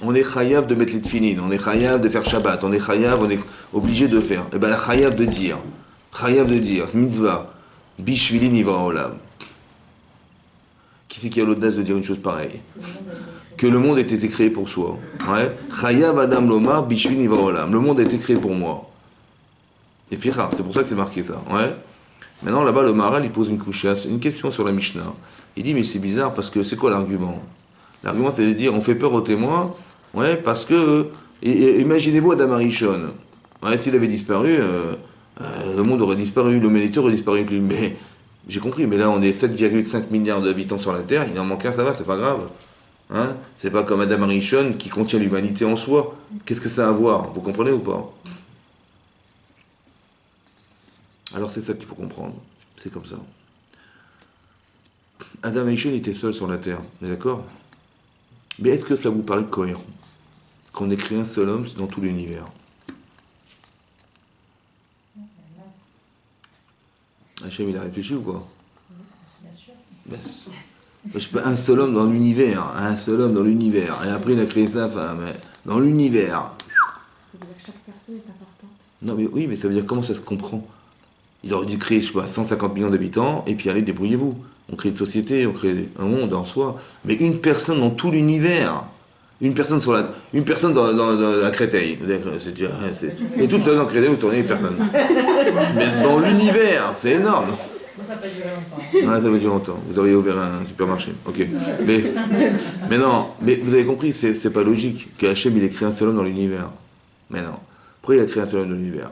On est chayav de mettre les tfilin, on est chayav de faire Shabbat, on est chayav, on est obligé de faire. Et bien la chayav de dire, mitzvah, bishvili nivra olam. Qui c'est qui a l'audace de dire une chose pareille? Que le monde a été créé pour soi. Chayav adam lomar, bishvili nivra olam. Le monde a été créé pour moi. Et fichar, c'est pour ça que c'est marqué ça. Maintenant là-bas, le Maharal il pose une question sur la Mishnah. Il dit mais c'est bizarre parce que c'est quoi l'argument? L'argument c'est de dire on fait peur aux témoins, parce que imaginez-vous Adam Arishon, s'il avait disparu, le monde aurait disparu, l'humanité aurait disparu. Mais j'ai compris, mais là on est 7,5 milliards d'habitants sur la Terre, il en manque un, ça va, c'est pas grave. Hein, c'est pas comme Adam Arishon qui contient l'humanité en soi. Qu'est-ce que ça a à voir? Vous comprenez ou pas? Alors c'est ça qu'il faut comprendre. C'est comme ça. Adam Arishon était seul sur la Terre, on est d'accord? Mais est-ce que ça vous paraît cohérent qu'on ait créé un seul homme dans tout l'univers? Hachem, il a réfléchi ou quoi? Bien sûr. Je peux un seul homme dans l'univers, un seul homme dans l'univers. Et après, il a créé sa femme, dans l'univers. Ça veut dire que chaque personne est importante. Non, mais oui, mais ça veut dire comment ça se comprend? Il aurait dû créer, je sais pas, 150 millions d'habitants, et puis allez, débrouillez-vous. On crée une société, on crée un monde en soi. Mais une personne dans tout l'univers, une personne dans la Créteil. Et toute seule dans Créteil, vous tournez une personne. Mais dans l'univers, c'est énorme. Ça peut durer longtemps. Ah, ça veut dire longtemps. Vous auriez ouvert un supermarché. Ok. Mais non, mais vous avez compris, c'est pas logique qu'Hachem il ait créé un seul homme dans l'univers. Mais non. Pourquoi il a créé un seul homme dans l'univers?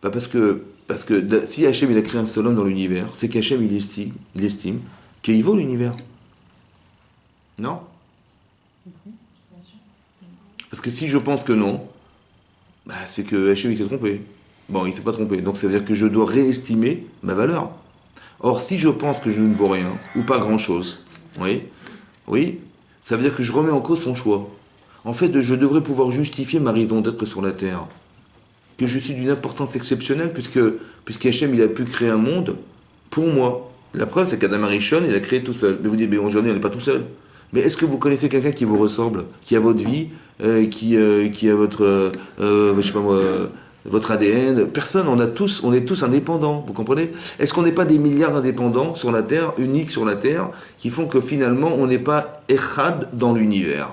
Pas parce que si Hachem il a créé un seul homme dans l'univers, c'est qu'Hachem il estime qu'il vaut l'univers. Non? Bien sûr. Parce que si je pense que non, bah, c'est que Hachem il s'est trompé. Bon, il s'est pas trompé. Donc ça veut dire que je dois réestimer ma valeur. Or, si je pense que je ne vaux rien, ou pas grand-chose, oui, ça veut dire que je remets en cause son choix. En fait, je devrais pouvoir justifier ma raison d'être sur la Terre. Que je suis d'une importance exceptionnelle, puisqu'Hachem, il a pu créer un monde pour moi. La preuve, c'est qu'Adam Arishon, il a créé tout seul. Mais vous dites, mais aujourd'hui, on n'est pas tout seul. Mais est-ce que vous connaissez quelqu'un qui vous ressemble, qui a votre vie, qui a votre, je sais pas moi, votre ADN? Personne, on est tous indépendants, vous comprenez? Est-ce qu'on n'est pas des milliards indépendants sur la Terre, uniques sur la Terre, qui font que finalement on n'est pas echad dans l'univers?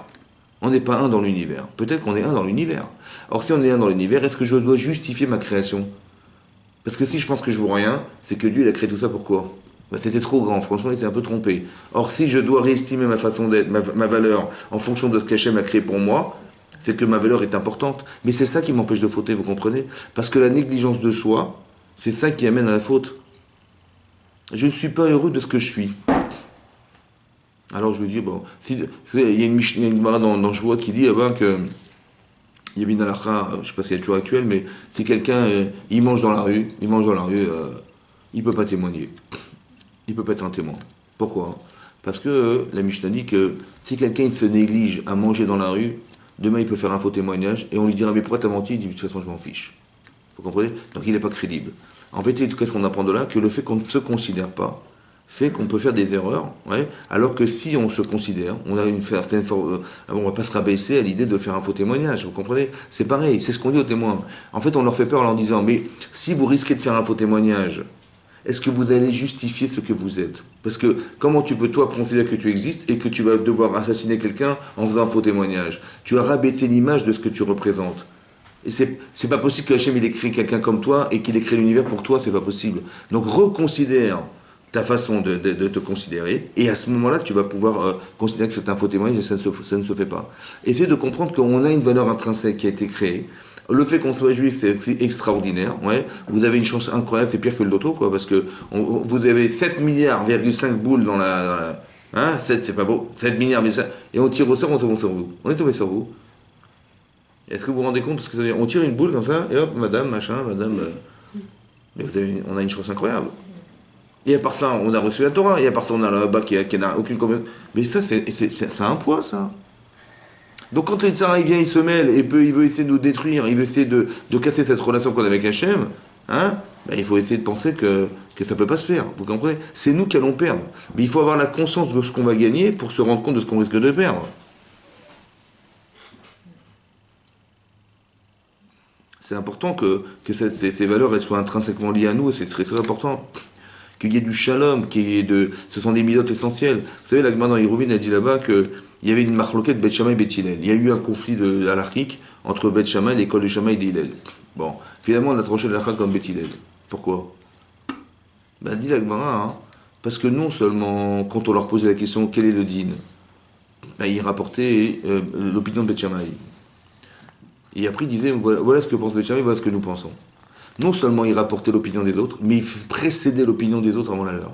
On n'est pas un dans l'univers. Peut-être qu'on est un dans l'univers. Or si on est un dans l'univers, est-ce que je dois justifier ma création? Parce que si je pense que je vaux rien, c'est que Dieu il a créé tout ça pourquoi? Ben, c'était trop grand, franchement il s'est un peu trompé. Or si je dois réestimer ma façon d'être, ma valeur en fonction de ce qu'Hachem a créé pour moi, c'est que ma valeur est importante. Mais c'est ça qui m'empêche de fauter, vous comprenez? Parce que la négligence de soi, c'est ça qui amène à la faute. Je ne suis pas heureux de ce que je suis. Alors je me dis, bon, il y a une Gemara dans Shvuot qui dit que il y a une halakha, je ne sais pas si elle est toujours actuelle, mais si quelqu'un il mange dans la rue, il ne peut pas témoigner. Il ne peut pas être un témoin. Pourquoi? Parce que la Mishnah dit que si quelqu'un il se néglige à manger dans la rue, demain, il peut faire un faux témoignage et on lui dira mais pourquoi t'as menti? Il dit de toute façon, je m'en fiche. Vous comprenez? Donc il n'est pas crédible. En fait, qu'est-ce qu'on apprend de là? Que le fait qu'on ne se considère pas fait qu'on peut faire des erreurs, alors que si on se considère, on a une certaine forme, on va pas se rabaisser à l'idée de faire un faux témoignage. Vous comprenez? C'est pareil, c'est ce qu'on dit aux témoins. En fait, on leur fait peur en leur disant mais si vous risquez de faire un faux témoignage, est-ce que vous allez justifier ce que vous êtes? Parce que comment tu peux, toi, considérer que tu existes et que tu vas devoir assassiner quelqu'un en faisant un faux témoignage? Tu as rabaissé l'image de ce que tu représentes. Et c'est pas possible que Hachem il ait créé quelqu'un comme toi et qu'il ait créé l'univers pour toi, c'est pas possible. Donc reconsidère ta façon de te considérer et à ce moment-là, tu vas pouvoir considérer que c'est un faux témoignage et ça ne se fait pas. Essaye de comprendre qu'on a une valeur intrinsèque qui a été créée. Le fait qu'on soit juif, c'est extraordinaire. Vous avez une chance incroyable, c'est pire que le loto, quoi, parce que vous avez 7 milliards,5 boules dans la 7, c'est pas beau. 7 milliards, et on tire au sort, on tombe sur vous. On est tombé sur vous. Est-ce que vous vous rendez compte de ce que ça veut dire? On tire une boule comme ça, et hop, madame, machin, madame. Mais on a une chance incroyable. Et à part ça, on a reçu la Torah, et à part ça, on a là-bas qui n'a aucune communauté. Mais ça, ça a un poids, ça. Donc quand le Tsara il vient, il se mêle et il veut essayer de nous détruire, il veut essayer de casser cette relation qu'on a avec Hachem, il faut essayer de penser que ça ne peut pas se faire, vous comprenez? C'est nous qui allons perdre. Mais il faut avoir la conscience de ce qu'on va gagner pour se rendre compte de ce qu'on risque de perdre. C'est important que ces valeurs elles soient intrinsèquement liées à nous, c'est très, très important. Qu'il y ait du shalom, ce sont des milotes essentielles. Vous savez, la Gemara dans Hérouvine a dit là-bas qu'il y avait une marloquette Beth Shammai et Beth Hillel. Il y a eu un conflit halachique entre Beth Shammai et l'école de Shammai et d'Hillel. Bon, finalement, on a tranché l'halakha comme Beth Hillel. Pourquoi? Dit la Gemara, parce que non seulement, quand on leur posait la question, quel est le din, ils rapportaient l'opinion de Beth Shammai. Et après, ils disaient, voilà ce que pense Beth Shammai, voilà ce que nous pensons. non seulement il rapportait l'opinion des autres, mais il précédait l'opinion des autres avant la leur.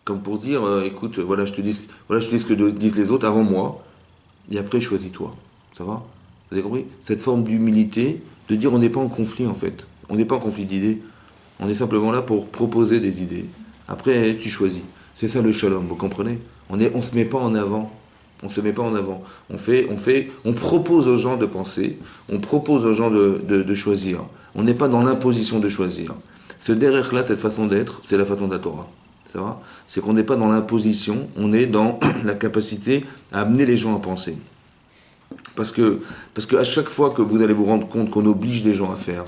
Comme pour dire, écoute, voilà, je te dis ce que disent les autres avant moi, et après choisis-toi. Ça va? Vous avez compris? Cette forme d'humilité, de dire on n'est pas en conflit en fait. On n'est pas en conflit d'idées. On est simplement là pour proposer des idées. Après, tu choisis. C'est ça le shalom, vous comprenez? On se met pas en avant. On se met pas en avant. On propose aux gens de penser, on propose aux gens de choisir. On n'est pas dans l'imposition de choisir. Ce derrière-là, cette façon d'être, c'est la façon de la Torah. Ça va? C'est qu'on n'est pas dans l'imposition, on est dans la capacité à amener les gens à penser. Parce que à chaque fois que vous allez vous rendre compte qu'on oblige les gens à faire,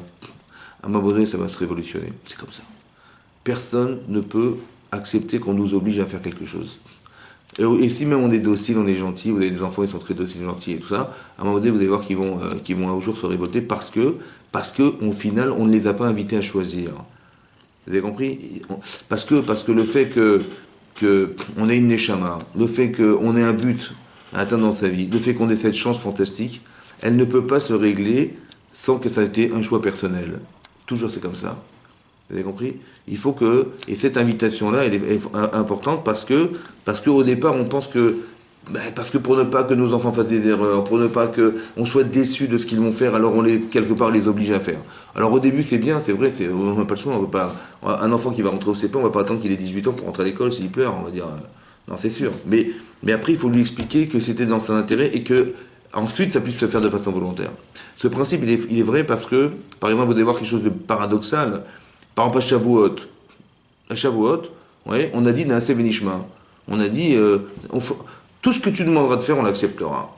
à un moment donné, ça va se révolutionner. C'est comme ça. Personne ne peut accepter qu'on nous oblige à faire quelque chose. Et si même on est docile, on est gentil, vous avez des enfants, ils sont très dociles, gentils et tout ça, à un moment donné, vous allez voir qu'ils vont un jour se révolter parce que, au final, on ne les a pas invités à choisir. Vous avez compris? Parce que le fait que on ait une neshama, le fait qu'on ait un but à atteindre dans sa vie, le fait qu'on ait cette chance fantastique, elle ne peut pas se régler sans que ça ait été un choix personnel. Toujours c'est comme ça. Vous avez compris? Il faut que, et cette invitation-là, elle est importante parce que au départ, on pense que, parce que pour ne pas que nos enfants fassent des erreurs, pour ne pas qu'on soit déçus de ce qu'ils vont faire, alors quelque part, les oblige à faire. Alors au début, c'est bien, c'est vrai, on n'a pas le choix, on veut pas, un enfant qui va rentrer au CP, on va pas attendre qu'il ait 18 ans pour rentrer à l'école s'il pleure, on va dire, non, c'est sûr. Mais après, il faut lui expliquer que c'était dans son intérêt et que, ensuite, ça puisse se faire de façon volontaire. Ce principe, il est vrai parce que, par exemple, vous allez voir quelque chose de paradoxal. Par exemple, à Shavuot, ouais, on a dit Naaseh Benishma. On a dit, tout ce que tu demanderas de faire, on l'acceptera.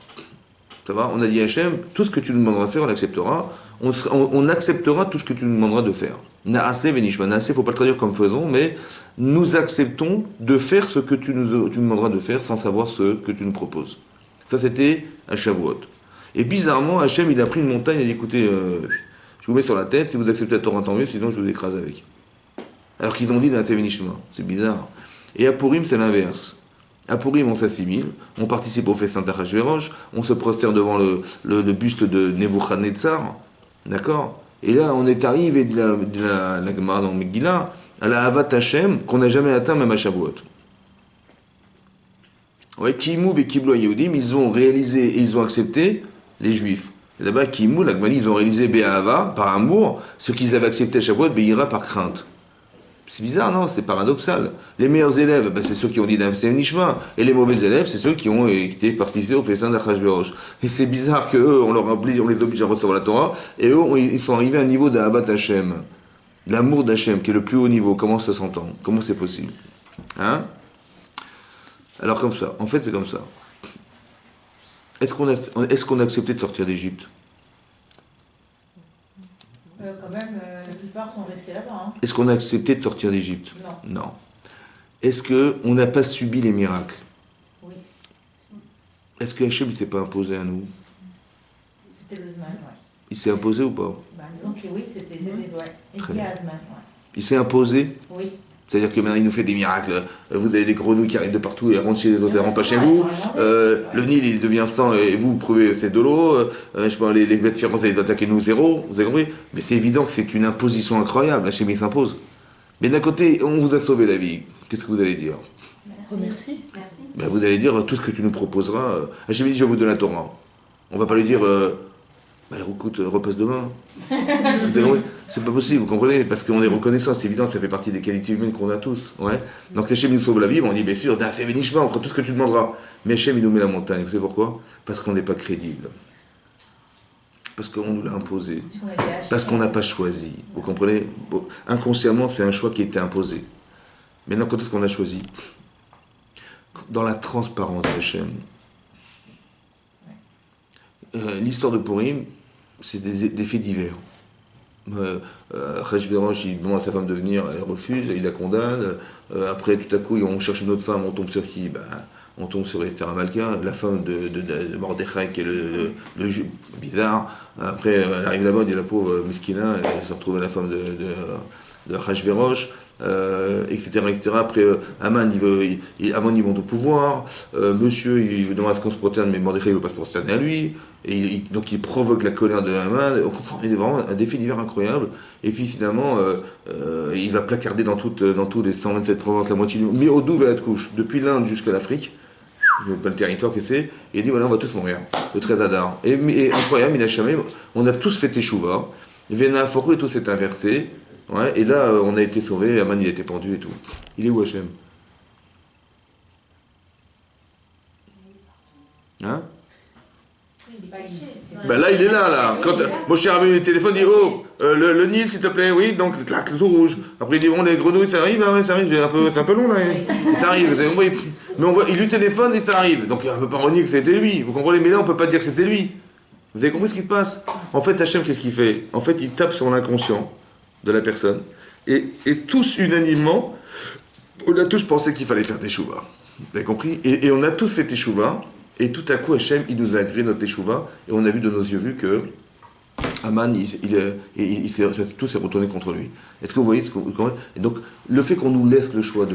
Ça va? On a dit à Hachem, tout ce que tu nous demanderas de faire, on l'acceptera. On acceptera tout ce que tu nous demanderas de faire. Naaseh Benishma. Naaseh, il ne faut pas le traduire comme faisons, mais nous acceptons de faire ce que tu nous demanderas de faire sans savoir ce que tu nous proposes. Ça, c'était à Shavuot. Et bizarrement, Hachem, il a pris une montagne et il a dit, écoutez, je vous mets sur la tête, si vous acceptez la Torah, tant mieux, sinon je vous écrase avec. Alors qu'ils ont dit Naaseh Benishma. C'est bizarre. Et à Purim, c'est l'inverse. À Purim, on s'assimile, on participe au festin d'Achashverosh, on se prosterne devant le buste de Nebuchadnezzar, d'accord? Et là, on est arrivé de la Gemara dans Megillah à la Havat Hashem qu'on n'a jamais atteint même à Shavuot. Ouais, Kimou et Kiblo Yehudim, ils ont réalisé et ils ont accepté les Juifs. Et là-bas, Kimou, la Gemara, ils ont réalisé Be'ahava, par amour, ce qu'ils avaient accepté à Shavuot, Be'ira, par crainte. C'est bizarre, non? C'est paradoxal. Les meilleurs élèves, c'est ceux qui ont dit Naaseh Benishma, et les mauvais élèves, c'est ceux qui ont été participés au festin d'Achashverosh. Et c'est bizarre qu'eux, on les oblige à recevoir la Torah, et eux, ils sont arrivés à un niveau d'Ahavat Hashem. L'amour d'Hachem, qui est le plus haut niveau. Comment ça s'entend? Comment c'est possible? Hein? Alors comme ça, en fait c'est comme ça. Est-ce qu'on a accepté de sortir d'Égypte? Quand même, la plupart sont restés là-bas. Hein. Est-ce qu'on a accepté de sortir d'Égypte? Non. Non. Est-ce qu'on n'a pas subi les miracles? Oui. Est-ce que Hachem ne s'est pas imposé à nous? C'était le Zman, ouais. Il s'est imposé ou pas? Disons que oui, c'était ouais. Et Très puis bien. à Zman, ouais. Il s'est imposé? Oui. C'est-à-dire que maintenant il nous fait des miracles. Vous avez des grenouilles qui arrivent de partout et rentrent chez les autres et rentrent pas chez vous. Le Nil il devient sang et vous prouvez c'est de l'eau. Je sais pas, les bêtes féroces ils attaquent nous zéro. Vous avez compris? Mais c'est évident que c'est une imposition incroyable. Hachem il s'impose. Mais d'un côté, on vous a sauvé la vie. Qu'est-ce que vous allez dire? Merci. Merci. Ben, vous allez dire tout ce que tu nous proposeras. Hachem dit je vais vous donner la Torah. On va pas lui dire écoute, repasse demain. Vous avez compris? C'est pas possible, vous comprenez? Parce qu'on est reconnaissant, c'est évident, ça fait partie des qualités humaines qu'on a tous. Ouais. Donc Hachem nous sauve la vie, on dit bien sûr, Naaseh Benishma, on fera tout ce que tu demanderas. Mais Hachem il nous met la montagne, vous savez pourquoi? Parce qu'on n'est pas crédible. Parce qu'on nous l'a imposé. Parce qu'on n'a pas choisi. Vous comprenez? Bon, inconsciemment, c'est un choix qui a été imposé. Maintenant, quand est-ce qu'on a choisi? Dans la transparence d'Hachem. L'histoire de Purim, c'est des faits divers. Achashverosh, il demande à sa femme de venir, elle refuse, il la condamne. Après, tout à coup, on cherche une autre femme, on tombe sur qui? On tombe sur Esther Amalka, la femme de Mordechai, qui est le bizarre. Après, elle arrive là-bas, elle dit la pauvre Miskina, elle se retrouve à la femme de Achashverosh, etc., etc. Après, Haman, Haman, il monte au pouvoir. Monsieur, il demande à ce qu'on se proterne, mais Mordechai ne veut pas se prosterner à lui. Et donc, il provoque la colère de Haman. On comprend, il est vraiment un défi divers incroyable. Et puis, finalement, il va placarder dans tous les 127 provinces la moitié du monde. Mais au Douv et à couche, depuis l'Inde jusqu'à l'Afrique. Pas le territoire que c'est, et il dit voilà, on va tous mourir, le 13 Adar. Et incroyable, il a jamais, on a tous fait Teshuva, Véna Forou et tout s'est inversé, ouais, et là on a été sauvés, Aman il a été pendu et tout. Il est où Hachem? Hein? Ben là, il est là. Quand Moshe Rabbeinu le téléphone, il dit oh, le Nil, s'il te plaît, oui, donc clac, le tout rouge. Après, il dit bon, les grenouilles, ça arrive, hein, ça arrive, c'est un peu long là. Ça arrive, vous avez compris. Mais il lui téléphone et ça arrive. Donc, on ne peut pas renier que c'était lui. Vous comprenez? Mais là, on ne peut pas dire que c'était lui. Vous avez compris ce qui se passe? En fait, Hachem, qu'est-ce qu'il fait? En fait, il tape sur l'inconscient de la personne. Et tous, unanimement, on a tous pensé qu'il fallait faire teshuva. Vous avez compris? Et on a tous fait teshuva. Et tout à coup, Hachem, il nous a agréé notre teshuva, et on a vu de nos yeux que Haman, tout s'est retourné contre lui. Est-ce que vous voyez et donc, le fait qu'on nous laisse le choix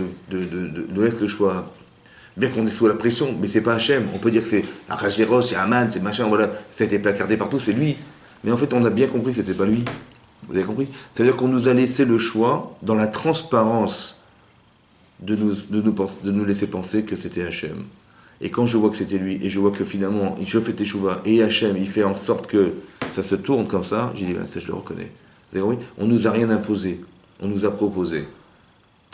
bien qu'on est sous la pression, mais c'est pas Hachem. On peut dire que c'est Achashverosh, c'est Haman, c'est machin, voilà, ça a été placardé partout, c'est lui. Mais en fait, on a bien compris que c'était pas lui. Vous avez compris? C'est-à-dire qu'on nous a laissé le choix, dans la transparence, de nous laisser penser que c'était Hachem. Et quand je vois que c'était lui, et je vois que finalement, je fais teshuva, et Hachem, il fait en sorte que ça se tourne comme ça, j'ai dit, ça je le reconnais. Vous avez compris? On ne nous a rien imposé, on nous a proposé.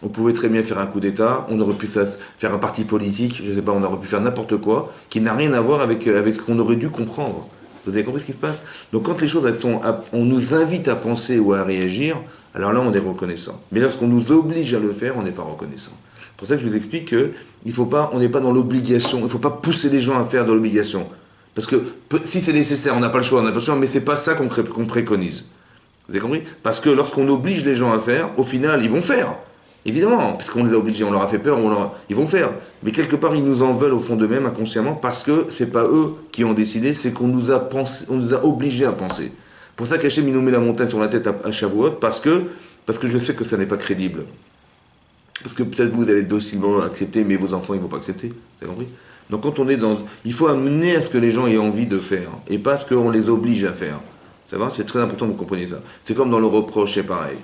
On pouvait très bien faire un coup d'État, on aurait pu faire un parti politique, je ne sais pas, on aurait pu faire n'importe quoi, qui n'a rien à voir avec ce qu'on aurait dû comprendre. Vous avez compris ce qui se passe? Donc quand les choses, on nous invite à penser ou à réagir, alors là on est reconnaissant. Mais lorsqu'on nous oblige à le faire, on n'est pas reconnaissant. C'est pour ça que je vous explique on n'est pas dans l'obligation, il ne faut pas pousser les gens à faire de l'obligation. Parce que si c'est nécessaire, on n'a pas le choix, mais c'est pas ça qu'on préconise. Vous avez compris? Parce que lorsqu'on oblige les gens à faire, au final, ils vont faire. Évidemment, parce qu'on les a obligés, on leur a fait peur, ils vont faire. Mais quelque part, ils nous en veulent au fond d'eux-mêmes, inconsciemment, parce que c'est pas eux qui ont décidé, c'est qu'on nous a obligés à penser. Pour ça qu'Hachem, il nous met la montagne sur la tête à Shavuot, parce que je sais que ça n'est pas crédible. Parce que peut-être vous allez docilement accepter, mais vos enfants, ils ne vont pas accepter. Vous avez compris? Donc quand on est dans... Il faut amener à ce que les gens aient envie de faire, et pas à ce qu'on les oblige à faire. Ça va? C'est très important que vous compreniez ça. C'est comme dans le reproche, c'est pareil.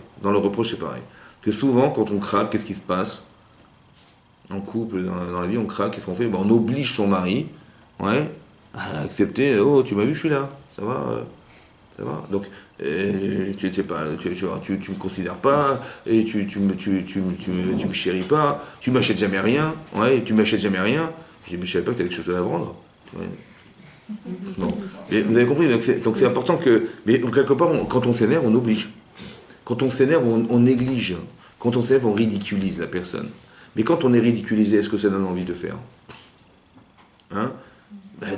Que souvent, quand on craque, qu'est-ce qui se passe? En couple, dans la vie, on craque, qu'est-ce qu'on fait? On oblige son mari, ouais, à accepter, oh, tu m'as vu, je suis là, ça va? Donc, tu me considères pas, et tu me chéris pas, tu m'achètes jamais rien, ouais, tu m'achètes jamais rien. Je dis, mais je savais pas que tu avais quelque chose à vendre. Ouais. Bon. Et vous avez compris, donc c'est important que... Mais quelque part, quand on s'énerve, on oblige. Quand on s'énerve, on néglige. Quand on s'énerve, on ridiculise la personne. Mais quand on est ridiculisé, est-ce que ça donne envie de faire? Hein?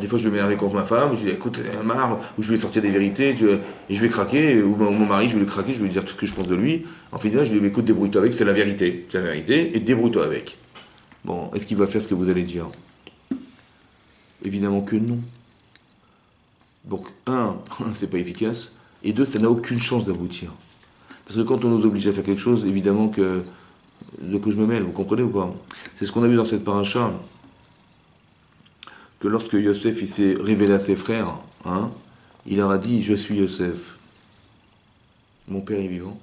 Des fois, je vais m'énerver contre ma femme, je lui dis, écoute, marre, ou je vais lui sortir des vérités, et je vais craquer, ou mon mari, je vais lui craquer, je vais lui dire tout ce que je pense de lui. En final, je lui dis, écoute, débrouille-toi avec, c'est la vérité, et débrouille-toi avec. Bon, est-ce qu'il va faire ce que vous allez dire? Évidemment que non. Donc, c'est pas efficace, et deux, ça n'a aucune chance d'aboutir. Parce que quand on nous oblige à faire quelque chose, évidemment que je me mêle, vous comprenez ou pas? C'est ce qu'on a vu dans cette paracha, que lorsque Yosef il s'est révélé à ses frères, il leur a dit, je suis Yosef, mon père est vivant.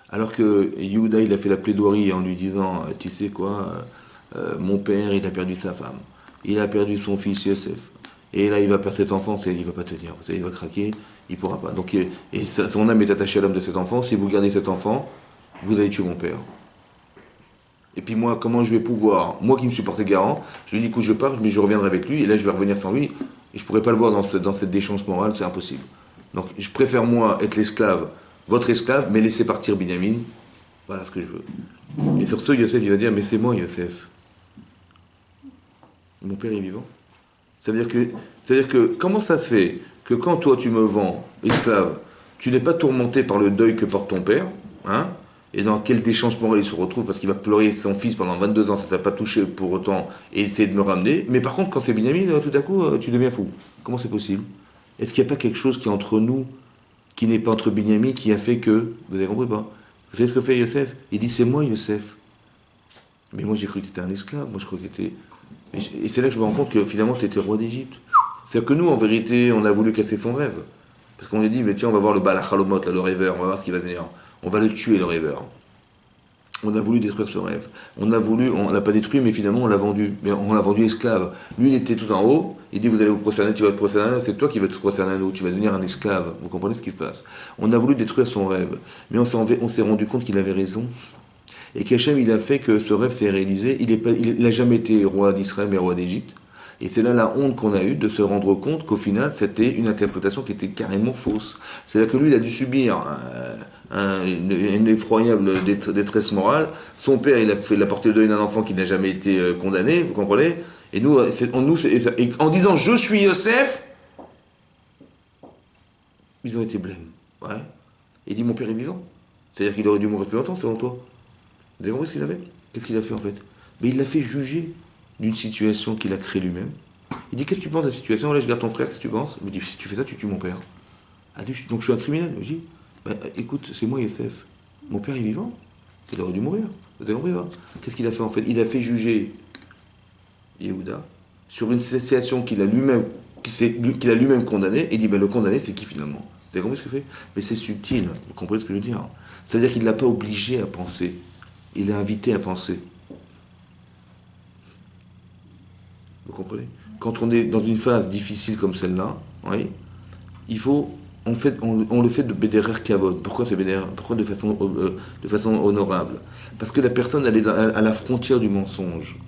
Alors que Yehuda, il a fait la plaidoirie en lui disant, tu sais quoi, mon père, il a perdu sa femme, il a perdu son fils Yosef, et là il va perdre cet enfant, il va pas tenir, vous savez, il va craquer, il pourra pas. Donc, son âme est attachée à l'homme de cet enfant, si vous gardez cet enfant, vous allez tuer mon père. Et puis moi, comment je vais pouvoir, moi qui me suis porté garant, je lui dis, écoute, je pars, mais je reviendrai avec lui, et là je vais revenir sans lui, et je ne pourrai pas le voir dans cette déchéance morale, c'est impossible. Donc je préfère moi être l'esclave, votre esclave, mais laisser partir Binyamin, voilà ce que je veux. Et sur ce, Yosef, il va dire, mais c'est moi Yosef. Mon père est vivant. C'est-à-dire que, comment ça se fait que quand toi tu me vends esclave, tu n'es pas tourmenté par le deuil que porte ton père, et dans quel déchange moral il se retrouve parce qu'il va pleurer son fils pendant 22 ans, ça t'a pas touché pour autant, et essayer de me ramener. Mais par contre, quand c'est Binyamin, tout à coup, tu deviens fou. Comment c'est possible? Est-ce qu'il n'y a pas quelque chose qui est entre nous, qui n'est pas entre Binyamin, qui a fait que, vous avez compris pas? Vous savez ce que fait Yosef? Il dit, c'est moi Yosef. Mais moi j'ai cru que tu étais un esclave, moi je crois que tu étais... Et c'est là que je me rends compte que finalement tu étais roi d'Égypte. C'est-à-dire que nous, en vérité, on a voulu casser son rêve. Parce qu'on a dit, mais tiens, on va voir le Baal HaChalomot, là, le rêveur, on va voir ce qui va venir. On va le tuer, le rêveur. On a voulu détruire ce rêve. On l'a pas détruit, mais finalement on l'a vendu. Mais on l'a vendu esclave. Lui, il était tout en haut. Il dit, vous allez vous prosterner, tu vas te prosterner. C'est toi qui vas te prosterner à nous. Tu vas devenir un esclave. Vous comprenez ce qui se passe? On a voulu détruire son rêve. Mais on s'est rendu compte qu'il avait raison. Et qu'Hachem, il a fait que ce rêve s'est réalisé. Il n'a jamais été roi d'Israël, mais roi d'Égypte. Et c'est là la honte qu'on a eue de se rendre compte qu'au final, c'était une interprétation qui était carrément fausse. C'est là que lui, il a dû subir une effroyable détresse morale. Son père, il a porté le deuil d'un enfant qui n'a jamais été condamné, vous comprenez? Et nous, et en disant « je suis Yosef », ils ont été blêmes. Ouais. Et il dit « mon père est vivant ». C'est-à-dire qu'il aurait dû mourir plus longtemps, selon toi. Vous avez compris ce qu'il avait? Qu'est-ce qu'il a fait en fait? Mais il l'a fait juger d'une situation qu'il a créée lui-même. Il dit, qu'est-ce que tu penses de la situation? Là, je regarde ton frère, qu'est-ce que tu penses? Il me dit, si tu fais ça, tu tues mon père. Ah, donc je suis un criminel. Je dis, bah, écoute, c'est moi Yosef. Mon père est vivant. Il aurait dû mourir. Vous avez compris, hein? Qu'est-ce qu'il a fait en fait? Il a fait juger Yehuda sur une situation qu'il a lui-même condamnée, et il dit, bah, le condamné, c'est qui finalement? Vous avez compris ce qu'il fait? Mais c'est subtil, vous comprenez ce que je veux dire? C'est-à-dire qu'il ne l'a pas obligé à penser. Il l'a invité à penser. Vous comprenez? Quand on est dans une phase difficile comme celle-là, oui, il faut, on le fait de Bédérer Kavod. Pourquoi c'est Bédérer? Pourquoi de façon honorable? Parce que la personne, elle est à la frontière du mensonge.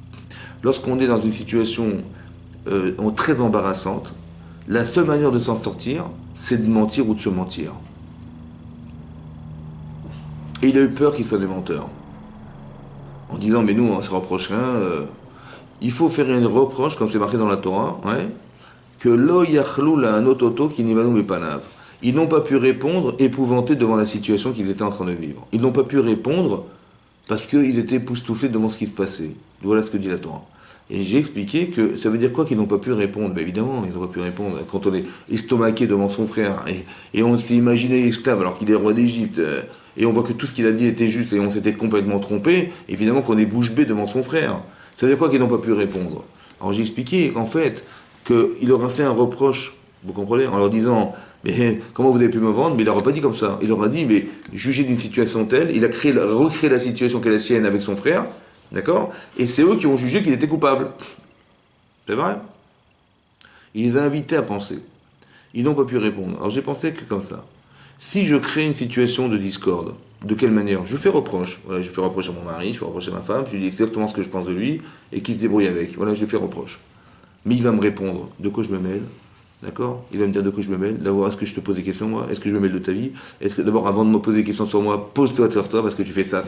Lorsqu'on est dans une situation très embarrassante, la seule manière de s'en sortir, c'est de mentir ou de se mentir. Et il a eu peur qu'il soit des menteurs. En disant, mais nous, on se reproche rien. Il faut faire une reproche, comme c'est marqué dans la Torah, ouais, que lo yachlou la anototo qui nivanu mepanav. Ils n'ont pas pu répondre, épouvantés devant la situation qu'ils étaient en train de vivre. Ils n'ont pas pu répondre parce qu'ils étaient époustouflés devant ce qui se passait. Voilà ce que dit la Torah. Et j'ai expliqué que ça veut dire quoi qu'ils n'ont pas pu répondre? Ben évidemment, ils n'ont pas pu répondre. Quand on est estomaqué devant son frère, et on s'est imaginé esclave alors qu'il est roi d'Égypte, et on voit que tout ce qu'il a dit était juste et on s'était complètement trompé, évidemment qu'on est bouche bée devant son frère. Ça veut dire quoi qu'ils n'ont pas pu répondre? Alors j'ai expliqué qu'en fait, qu'il leur a fait un reproche, vous comprenez, en leur disant, mais comment vous avez pu me vendre? Mais il leur a pas dit comme ça. Il leur a dit, mais jugé d'une situation telle, il a recréé la situation qu'est la sienne avec son frère, d'accord? Et c'est eux qui ont jugé qu'il était coupable. C'est vrai? Il les a invités à penser. Ils n'ont pas pu répondre. Alors j'ai pensé que comme ça. Si je crée une situation de discorde, de quelle manière? Je fais reproche. Voilà, je fais reproche à mon mari, je fais reproche à ma femme, je lui dis exactement ce que je pense de lui, et qu'il se débrouille avec. Voilà, je fais reproche. Mais il va me répondre de quoi je me mêle. D'accord? Il va me dire de quoi je me mêle. D'abord, est-ce que je te pose des questions, moi? Est-ce que je me mêle de ta vie? Est-ce que d'abord, avant de me poser des questions sur moi, pose-toi sur toi parce que tu fais ça,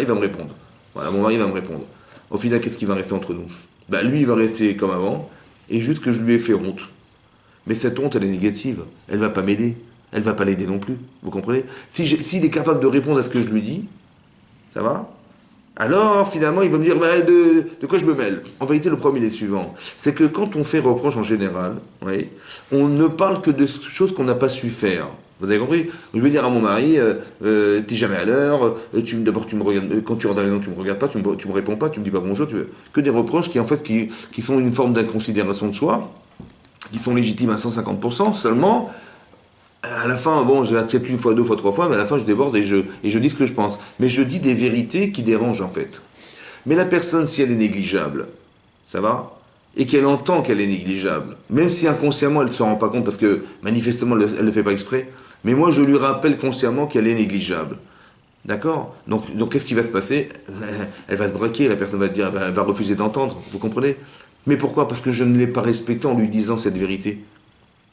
il va me répondre. Voilà, mon mari va me répondre. Au final, qu'est-ce qui va rester entre nous? Bah, lui, il va rester comme avant, et juste que je lui ai fait honte. Mais cette honte, elle est négative. Elle va pas m'aider. Elle va pas l'aider non plus. Vous comprenez? S'il est capable de répondre à ce que je lui dis, ça va? Alors, finalement, il va me dire, bah, de quoi je me mêle? En vérité, le problème, il est suivant. C'est que quand on fait reproche en général, oui, on ne parle que de choses qu'on n'a pas su faire. Vous avez compris? Je vais dire à mon mari, t'es jamais à l'heure, d'abord tu me regardes, quand tu rentres dans les noms, tu me regardes pas, tu me réponds pas, tu me dis pas bonjour, que des reproches qui, en fait, qui sont une forme d'inconsidération de soi, qui sont légitimes à 150% seulement. À la fin, bon, je l'accepte une fois, deux fois, trois fois, mais à la fin, je déborde et je dis ce que je pense. Mais je dis des vérités qui dérangent, en fait. Mais la personne, si elle est négligeable, ça va? Et qu'elle entend qu'elle est négligeable, même si inconsciemment, elle ne s'en rend pas compte, parce que manifestement, elle ne le fait pas exprès, mais moi, je lui rappelle consciemment qu'elle est négligeable. D'accord? Donc, qu'est-ce qui va se passer? Elle va se braquer, la personne va dire, elle va refuser d'entendre, vous comprenez? Mais pourquoi? Parce que je ne l'ai pas respecté en lui disant cette vérité.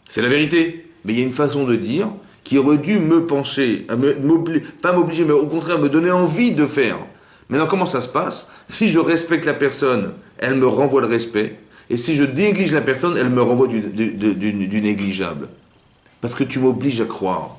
C'est la vérité. Mais il y a une façon de dire qui aurait dû me pencher, pas m'obliger, mais au contraire me donner envie de faire. Maintenant, comment ça se passe? Si je respecte la personne, elle me renvoie le respect. Et si je néglige la personne, elle me renvoie du négligeable. Parce que tu m'obliges à croire.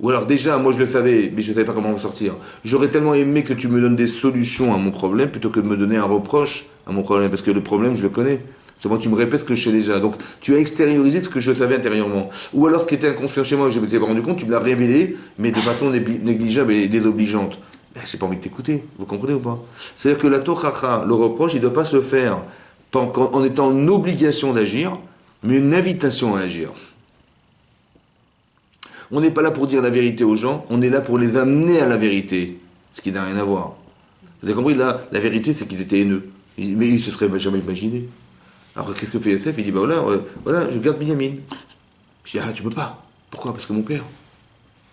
Ou alors déjà, moi je le savais, mais je ne savais pas comment en sortir. J'aurais tellement aimé que tu me donnes des solutions à mon problème plutôt que de me donner un reproche à mon problème. Parce que le problème, je le connais. C'est moi, tu me répètes ce que je sais déjà. Donc, tu as extériorisé ce que je savais intérieurement. Ou alors, ce qui était inconscient chez moi, je ne m'étais pas rendu compte, tu me l'as révélé, mais de façon négligeable et désobligeante. Ben, j'ai pas envie de t'écouter. Vous comprenez ou pas? C'est-à-dire que la tochacha, le reproche, il ne doit pas se faire en étant une obligation d'agir, mais une invitation à agir. On n'est pas là pour dire la vérité aux gens, on est là pour les amener à la vérité, ce qui n'a rien à voir. Vous avez compris, là, la vérité, c'est qu'ils étaient haineux. Mais ils ne se seraient jamais imaginé. Alors, qu'est-ce que fait Yosef? Il dit, bah voilà, je garde Binyamin. Je dis, ah là, tu peux pas. Pourquoi? Parce que mon père.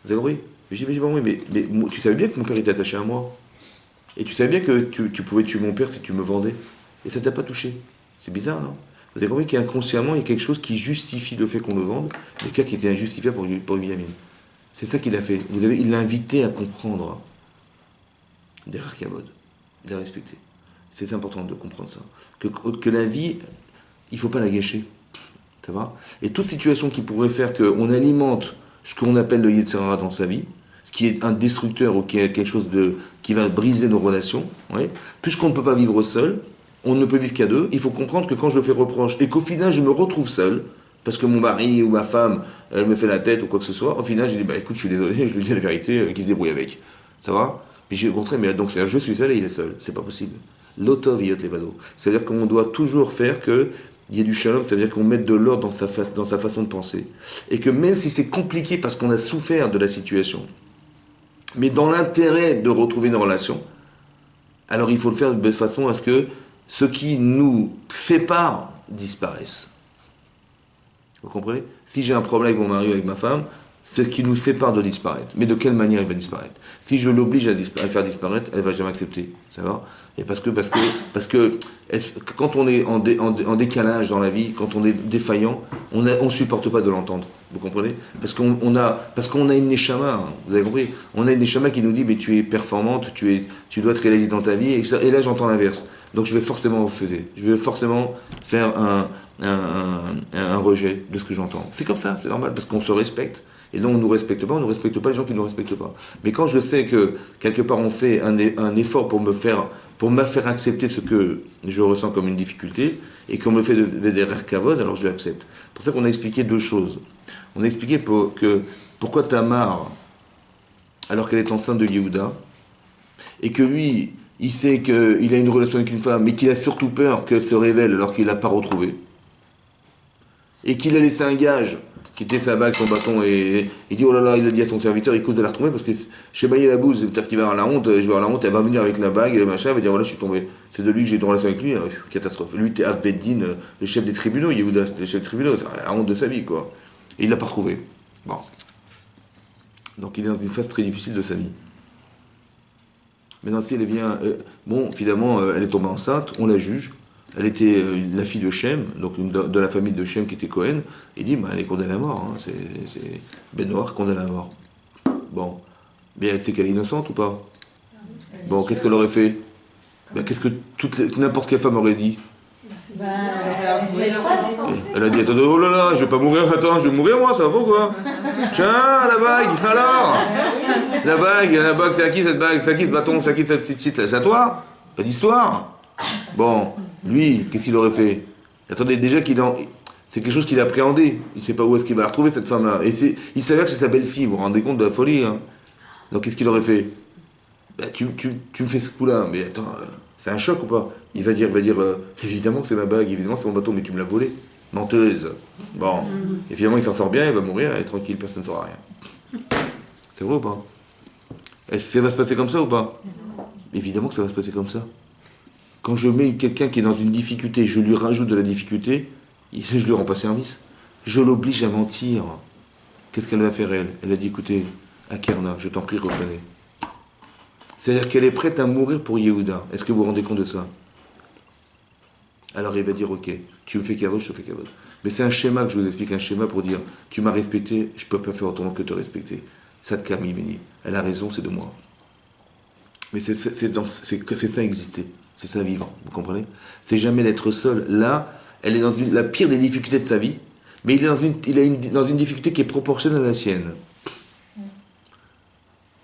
Vous avez compris? Je dis, mais oui, mais tu savais bien que mon père était attaché à moi. Et tu savais bien que tu pouvais tuer mon père si tu me vendais. Et ça ne t'a pas touché. C'est bizarre, non? Vous avez compris qu'inconsciemment, il y a quelque chose qui justifie le fait qu'on le vende, et quelqu'un qui était injustifiable pour Binyamin. C'est ça qu'il a fait. Il l'a invité à comprendre des Rakavod, de les respecter. C'est important de comprendre ça. Que la vie, il ne faut pas la gâcher. Ça va? Et toute situation qui pourrait faire qu'on alimente ce qu'on appelle le Yetzer Hara dans sa vie, ce qui est un destructeur ou qui est quelque chose qui va briser nos relations, ouais, puisqu'on ne peut pas vivre seul, on ne peut vivre qu'à deux, il faut comprendre que quand je fais reproche et qu'au final je me retrouve seul, parce que mon mari ou ma femme, elle me fait la tête ou quoi que ce soit, au final je dis, bah écoute, je suis désolé, je lui dis la vérité, qu'il se débrouille avec. Ça va? Puis j'ai rencontré, mais donc c'est je suis seul et il est seul. C'est pas possible. L'otov yot levado. C'est-à-dire qu'on doit toujours faire qu'il y ait du shalom, c'est-à-dire qu'on mette de l'ordre dans sa façon de penser. Et que même si c'est compliqué parce qu'on a souffert de la situation, mais dans l'intérêt de retrouver une relation, alors il faut le faire de façon à ce que ce qui nous sépare disparaisse. Vous comprenez? Si j'ai un problème avec mon mari ou avec ma femme, ce qui nous sépare doit disparaître. Mais de quelle manière il va disparaître? Si je l'oblige à faire disparaître, elle ne va jamais accepter. Ça va? Et parce que quand on est en décalage dans la vie, quand on est défaillant, on ne supporte pas de l'entendre. Vous comprenez? Parce qu'on a une neshama, hein, vous avez compris? On a une neshama qui nous dit, mais tu es performante, tu dois te réaliser dans ta vie, et là j'entends l'inverse. Donc je vais forcément refuser. Je vais forcément faire un rejet de ce que j'entends. C'est comme ça, c'est normal, parce qu'on se respecte. Et non, on ne nous respecte pas les gens qui ne nous respectent pas. Mais quand je sais que, quelque part, on fait un effort pour me faire accepter ce que je ressens comme une difficulté, et qu'on me fait des kavod, alors je l'accepte. C'est pour ça qu'on a expliqué deux choses. On a expliqué pourquoi Tamar, alors qu'elle est enceinte de Yehuda, et que lui, il sait qu'il a une relation avec une femme, mais qu'il a surtout peur qu'elle se révèle alors qu'il ne l'a pas retrouvée, et qu'il a laissé un gage, qui était sa bague, son bâton, et il dit, oh là là, il a dit à son serviteur, il cause de la retrouver, parce que chez Maïe la bouse, c'est-à-dire qu'il va avoir la honte, je vais avoir la honte, elle va venir avec la bague, et le machin, elle va dire, voilà, je suis tombé, c'est de lui que j'ai une relation avec lui, catastrophe. Lui, t'es Avbeddin, le chef des tribunaux, Yehuda, le chef des tribunaux, c'est la honte de sa vie, quoi. Et il l'a pas retrouvé. Bon. Donc il est dans une phase très difficile de sa vie. Maintenant, si elle vient, finalement, elle est tombée enceinte, on la juge. Elle était la fille de Shem, donc de la famille de Shem qui était Cohen. Il dit, elle est condamnée à mort. Hein, c'est Ben Noir condamné à mort. Bon. Mais elle sait qu'elle est innocente ou pas? Bon, qu'est-ce qu'elle aurait fait? Qu'est-ce que n'importe quelle femme aurait dit? Elle a dit, attends, oh là là, je vais pas mourir, attends, je vais mourir moi, ça va pas quoi? Tiens, la bague, alors? La bague, c'est à qui cette bague? C'est à qui ce bâton? C'est à qui cette site? C'est à toi? Pas d'histoire? Bon, lui, qu'est-ce qu'il aurait fait? Attendez, déjà c'est quelque chose qu'il a appréhendé. Il ne sait pas où est-ce qu'il va la retrouver, cette femme-là. Et il s'avère que c'est sa belle-fille, vous vous rendez compte de la folie, hein? Donc qu'est-ce qu'il aurait fait? Tu me fais ce coup-là, mais attends, c'est un choc ou pas? Il va dire, évidemment que c'est ma bague, évidemment que c'est mon bâton, mais tu me l'as volé. Menteuse. Bon. Et finalement, il s'en sort bien, il va mourir, elle est tranquille, personne ne saura rien. C'est vrai ou pas? Est-ce que ça va se passer comme ça ou pas? Évidemment que ça va se passer comme ça. Quand je mets quelqu'un qui est dans une difficulté, je lui rajoute de la difficulté, je lui rends pas service. Je l'oblige à mentir. Qu'est-ce qu'elle va faire, elle? Elle a dit, écoutez, Akerna, je t'en prie, reconnais. C'est-à-dire qu'elle est prête à mourir pour Yehuda. Est-ce que vous vous rendez compte de ça? Alors il va dire, ok, tu me fais kavod, je te fais kavod. Mais c'est un schéma que je vous explique, un schéma pour dire, tu m'as respecté, je ne peux pas faire autrement que te respecter. Sadka Mimeni. Elle a raison, c'est de moi. Mais c'est ça exister. C'est ça vivre, vous comprenez? C'est jamais d'être seul. Là, elle est dans la pire des difficultés de sa vie, mais il est dans une difficulté qui est proportionnelle à la sienne.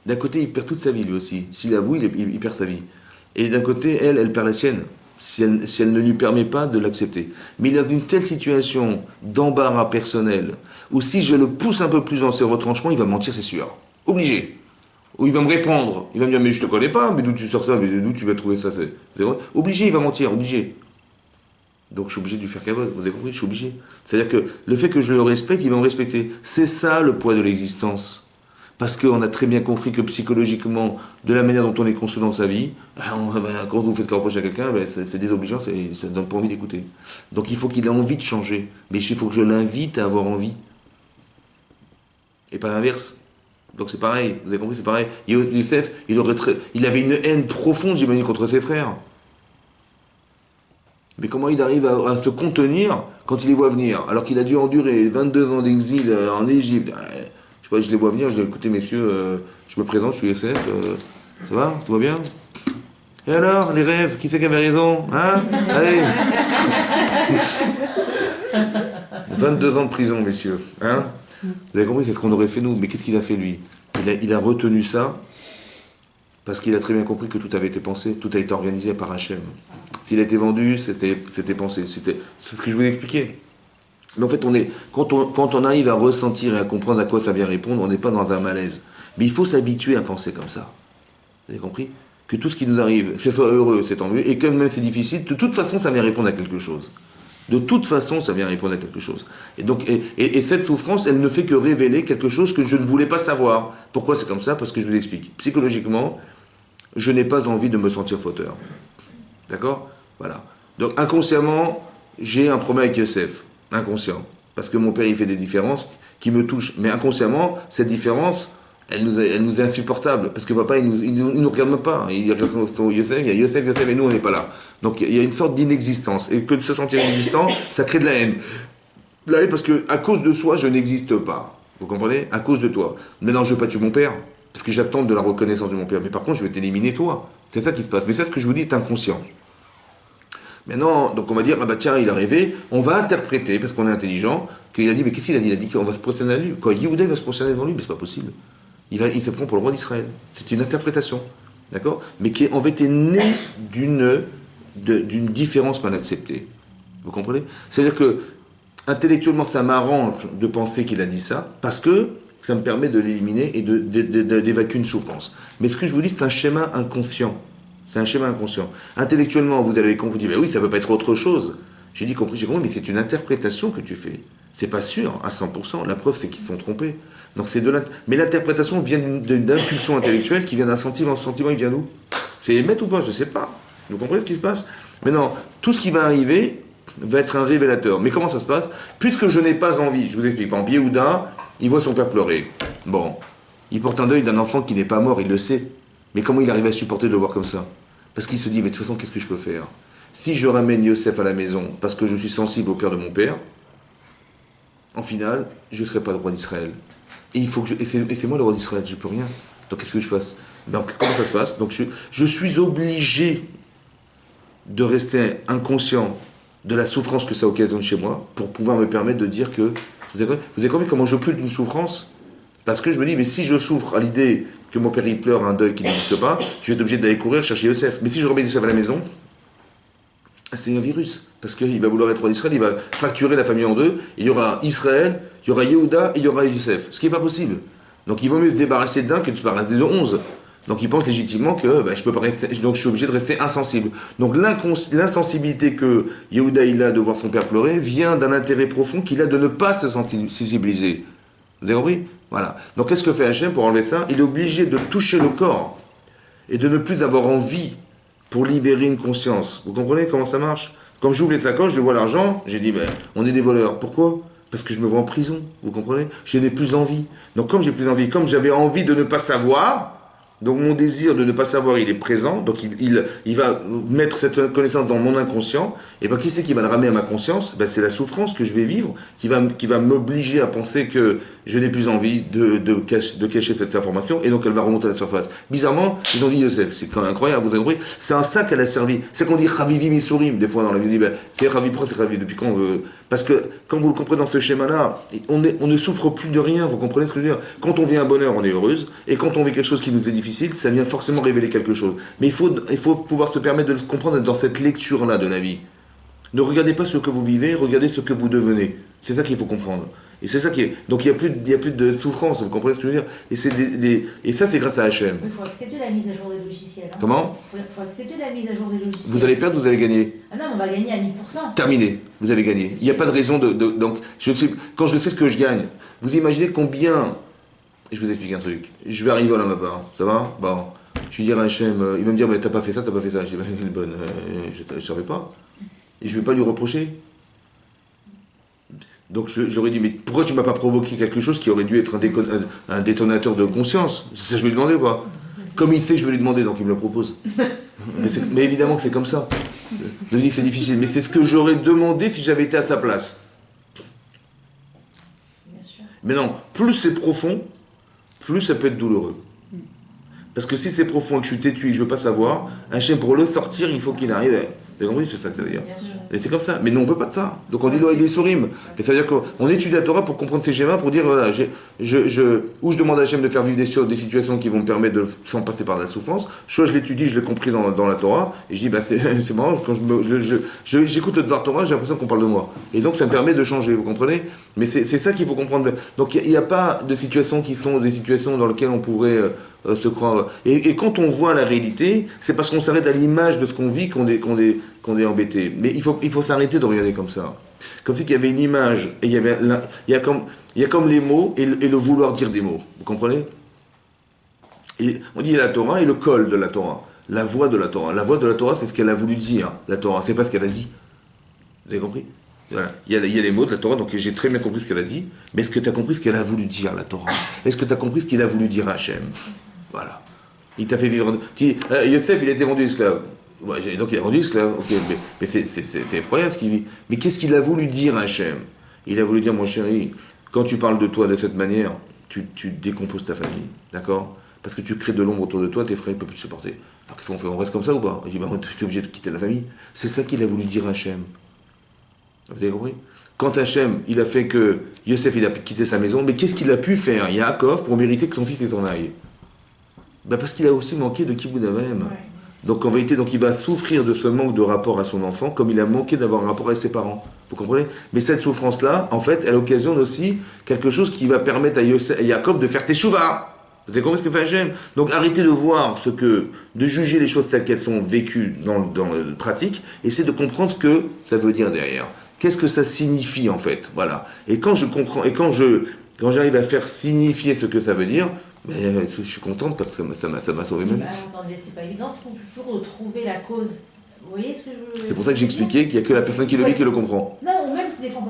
D'un côté, il perd toute sa vie, lui aussi. S'il avoue, il perd sa vie. Et d'un côté, elle perd la sienne. si elle ne lui permet pas de l'accepter. Mais il est dans une telle situation d'embarras personnel, où si je le pousse un peu plus dans ses retranchements, il va mentir, c'est sûr. Obligé. Ou il va me répondre, il va me dire, mais je te connais pas, mais d'où tu sors ça, mais d'où tu vas trouver ça, c'est vrai. Obligé, il va mentir, obligé. Donc je suis obligé de lui faire cavote, vous avez compris, je suis obligé. C'est-à-dire que le fait que je le respecte, il va me respecter. C'est ça le poids de l'existence. Parce qu'on a très bien compris que psychologiquement, de la manière dont on est construit dans sa vie, quand vous faites qu'un reproche à quelqu'un, c'est désobligeant, ça ne donne pas envie d'écouter. Donc il faut qu'il ait envie de changer. Mais il faut que je l'invite à avoir envie. Et pas l'inverse. Donc c'est pareil, vous avez compris, c'est pareil. Youssef, il avait une haine profonde, j'imagine, contre ses frères. Mais comment il arrive à se contenir quand il les voit venir, alors qu'il a dû endurer 22 ans d'exil en Égypte. Je les vois venir, je dis, écoutez messieurs, je me présente, je suis Youssef, ça va, tout va bien? Et alors, les rêves, qui c'est qui avait raison? Hein? Allez. 22 ans de prison, messieurs. Hein? Vous avez compris, c'est ce qu'on aurait fait nous. Mais qu'est-ce qu'il a fait, lui? Il a retenu ça, parce qu'il a très bien compris que tout avait été pensé, tout a été organisé par Hachem. S'il a été vendu, c'était pensé. C'est ce que je voulais expliquer. Mais en fait, quand on arrive à ressentir et à comprendre à quoi ça vient répondre, on n'est pas dans un malaise. Mais il faut s'habituer à penser comme ça. Vous avez compris? Que tout ce qui nous arrive, que ce soit heureux, c'est tant mieux, et que même c'est difficile, de toute façon, ça vient répondre à quelque chose. De toute façon, ça vient répondre à quelque chose. Et donc, et cette souffrance, elle ne fait que révéler quelque chose que je ne voulais pas savoir. Pourquoi c'est comme ça? Parce que je vous l'explique. Psychologiquement, je n'ai pas envie de me sentir fauteur. D'accord? Voilà. Donc, inconsciemment, j'ai un problème avec Youssef. Inconscient. Parce que mon père, il fait des différences qui me touchent. Mais inconsciemment, cette différence, elle nous est insupportable. Parce que papa, il nous regarde même pas. Il regarde son Youssef, il y a Youssef, et nous, on n'est pas là. Donc, il y a une sorte d'inexistence. Et que de se sentir inexistant, ça crée de la haine. De la haine parce que, à cause de soi, je n'existe pas. Vous comprenez? À cause de toi. Maintenant, je ne veux pas tuer mon père. Parce que j'attends de la reconnaissance de mon père. Mais par contre, je vais t'éliminer toi. C'est ça qui se passe. Mais ça, ce que je vous dis est inconscient. Maintenant, donc on va dire, ah bah tiens, il a rêvé, on va interpréter, parce qu'on est intelligent, qu'il a dit, mais qu'est-ce qu'il a dit? Il a dit qu'on va se prosterner à lui. Quand Yehuda va se prosterner devant lui, mais c'est pas possible. Il se prend pour le roi d'Israël. C'est une interprétation. D'accord? Mais qui en fait est née d'une différence mal acceptée. Vous comprenez? C'est-à-dire que, intellectuellement, ça m'arrange de penser qu'il a dit ça, parce que ça me permet de l'éliminer et d'évacuer une souffrance. Mais ce que je vous dis, c'est un schéma inconscient. C'est un schéma inconscient. Intellectuellement, vous avez compris, ben oui, ça ne peut pas être autre chose. J'ai compris, mais c'est une interprétation que tu fais. C'est pas sûr, à 100%. La preuve, c'est qu'ils se sont trompés. Donc mais l'interprétation vient d'une impulsion intellectuelle qui vient d'un sentiment. Ce sentiment, il vient d'où? C'est émettre ou pas? Je ne sais pas. Vous comprenez ce qui se passe? Maintenant, tout ce qui va arriver va être un révélateur. Mais comment ça se passe? Puisque je n'ai pas envie, je vous explique. Par exemple, Yehuda, il voit son père pleurer. Bon, il porte un deuil d'un enfant qui n'est pas mort, il le sait. Mais comment il arrive à supporter de le voir comme ça? Parce qu'il se dit, mais de toute façon, qu'est-ce que je peux faire? Si je ramène Youssef à la maison parce que je suis sensible au père de mon père, en final, je ne serai pas le roi d'Israël. Et c'est moi le roi d'Israël, je ne peux rien. Donc qu'est-ce que je fasse? Donc, comment ça se passe? Donc je suis obligé de rester inconscient de la souffrance que ça occasionne chez moi pour pouvoir me permettre de dire que... Vous avez compris comment j'occulte une souffrance? Parce que je me dis, mais si je souffre à l'idée que mon père il pleure un deuil qui n'existe pas, je vais être obligé d'aller courir chercher Youssef. Mais si je remets Youssef à la maison, c'est un virus. Parce qu'il va vouloir être roi d'Israël, il va fracturer la famille en deux. Il y aura Israël, il y aura Yehuda et il y aura Youssef. Ce qui n'est pas possible. Donc il vaut mieux se débarrasser d'un que de se débarrasser de 11. Donc il pense légitimement que je peux pas rester, donc je suis obligé de rester insensible. Donc l'insensibilité que Yehuda il a de voir son père pleurer vient d'un intérêt profond qu'il a de ne pas se sensibiliser. Vous avez compris? Voilà. Donc qu'est-ce que fait Hachem pour enlever ça? Il est obligé de toucher le corps et de ne plus avoir envie pour libérer une conscience. Vous comprenez comment ça marche? Quand j'ouvre les sacoches, je vois l'argent, j'ai dit, on est des voleurs. Pourquoi? Parce que je me vois en prison. Vous comprenez? Je n'ai plus envie. Donc comme j'ai plus envie, comme j'avais envie de ne pas savoir, donc mon désir de ne pas savoir, il est présent, donc il va mettre cette connaissance dans mon inconscient, et qui c'est qui va le ramener à ma conscience? C'est la souffrance que je vais vivre, qui va m'obliger à penser que je n'ai plus envie de cacher cette information, et donc elle va remonter à la surface. Bizarrement, ils ont dit Youssef, c'est quand même incroyable, vous avez compris? C'est un ça qu'elle a servi. C'est qu'on dit Chavivi Misurim, des fois dans la vie, on dit, c'est Chavivi, pourquoi c'est Chavivi? Depuis quand on veut... Parce que quand vous le comprenez dans ce schéma-là, on ne souffre plus de rien, vous comprenez ce que je veux dire? Quand on vit un bonheur, on est heureuse, et quand on vit quelque chose qui nous est difficile, ça vient forcément révéler quelque chose. Mais il faut pouvoir se permettre de le comprendre dans cette lecture-là de la vie. Ne regardez pas ce que vous vivez, regardez ce que vous devenez. C'est ça qu'il faut comprendre. Et c'est ça qui est. Donc il y a plus de souffrance, vous comprenez ce que je veux dire? Et ça, c'est grâce à Hachem. Il faut accepter la mise à jour des logiciels. Hein. Comment? Il faut accepter la mise à jour des logiciels. Vous allez perdre, vous allez gagner. Ah non, on va gagner à 1000%. Terminé, vous avez gagné. Il n'y a pas de raison de donc, quand je sais ce que je gagne, vous imaginez combien. Je vous explique un truc. Je vais arriver à ma part, ça va? Bon. Je vais dire à Hachem, il va me dire, mais t'as pas fait ça, t'as pas fait ça. Je dis, bah, elle est bonne, je ne savais pas. Et je ne vais pas lui reprocher. Donc je leur ai dit, mais pourquoi tu m'as pas provoqué quelque chose qui aurait dû être un détonateur de conscience? C'est ça que je lui ai demandé ou pas? Comme il sait que je vais lui demander, donc il me le propose. Mais évidemment que c'est comme ça. Je lui dis c'est difficile, mais c'est ce que j'aurais demandé si j'avais été à sa place. Bien sûr. Mais non, plus c'est profond, plus ça peut être douloureux. Parce que si c'est profond et que je suis têtu et que je ne veux pas savoir, un chien pour le sortir, il faut qu'il arrive. Vous avez compris? C'est ça que ça veut dire. Et c'est comme ça. Mais nous, on ne veut pas de ça. Donc on dit là, il est sourim. Et ça veut dire qu'on étudie la Torah pour comprendre ces schémas, pour dire voilà, ou je demande à Hachem de faire vivre des choses, des situations qui vont me permettre de sans passer par la souffrance. Soit je l'étudie, je l'ai compris dans la Torah, et je dis bah c'est marrant, quand j'écoute le Dvar Torah, j'ai l'impression qu'on parle de moi. Et donc ça me permet de changer, vous comprenez? Mais c'est ça qu'il faut comprendre. Donc il n'y a pas de situations qui sont des situations dans lesquelles on pourrait se croire. Et quand on voit la réalité, c'est parce qu'on s'arrête à l'image de ce qu'on vit qu'on est embêté. Mais il faut s'arrêter de regarder comme ça. Comme si il y avait une image, et il y a comme les mots et le vouloir dire des mots. Vous comprenez? Et on dit la Torah et le col de la Torah. La voix de la Torah. La voix de la Torah, c'est ce qu'elle a voulu dire, la Torah. C'est pas ce qu'elle a dit. Vous avez compris? Voilà. Il y a les mots de la Torah, donc j'ai très bien compris ce qu'elle a dit. Mais est-ce que tu as compris ce qu'elle a voulu dire, la Torah? Est-ce que tu as compris ce qu'il a voulu dire à Hachem? Voilà. Il t'a fait vivre. Yosef, il a été vendu esclave. Ouais, donc il a vendu esclave. Ok, mais c'est effroyable ce qu'il vit. Mais qu'est-ce qu'il a voulu dire à Hachem? Il a voulu dire, mon chéri, quand tu parles de toi de cette manière, tu décomposes ta famille. D'accord? Parce que tu crées de l'ombre autour de toi, tes frères ne peuvent plus te supporter. Alors qu'est-ce qu'on fait? On reste comme ça ou pas? Il dit, bah, tu es obligé de quitter la famille. C'est ça qu'il a voulu dire à Hachem. Vous avez compris? Quand Hachem, il a fait que Yosef, il a quitté sa maison, mais qu'est-ce qu'il a pu faire, Yaakov, pour mériter que son fils s'en aille? Ben parce qu'il a aussi manqué de Kibboud Avayim. Donc en vérité, il va souffrir de ce manque de rapport à son enfant, comme il a manqué d'avoir un rapport avec ses parents. Vous comprenez? Mais cette souffrance-là, en fait, elle occasionne aussi quelque chose qui va permettre à Yaakov de faire teshuva. Vous avez compris ce que fait Hachem? Donc arrêtez de voir de juger les choses telles qu'elles sont vécues dans la pratique, essayez de comprendre ce que ça veut dire derrière. Qu'est-ce que ça signifie en fait? Voilà. Et quand je comprends, et quand j'arrive à faire signifier ce que ça veut dire, ben, je suis contente parce que ça m'a sauvé ma vie. Attendez, c'est pas évident de toujours retrouver la cause. Vous voyez ce que je veux C'est pour ça que j'ai expliqué qu'il n'y a que la personne qui le vit qui le comprend. Non, ou même si des fois on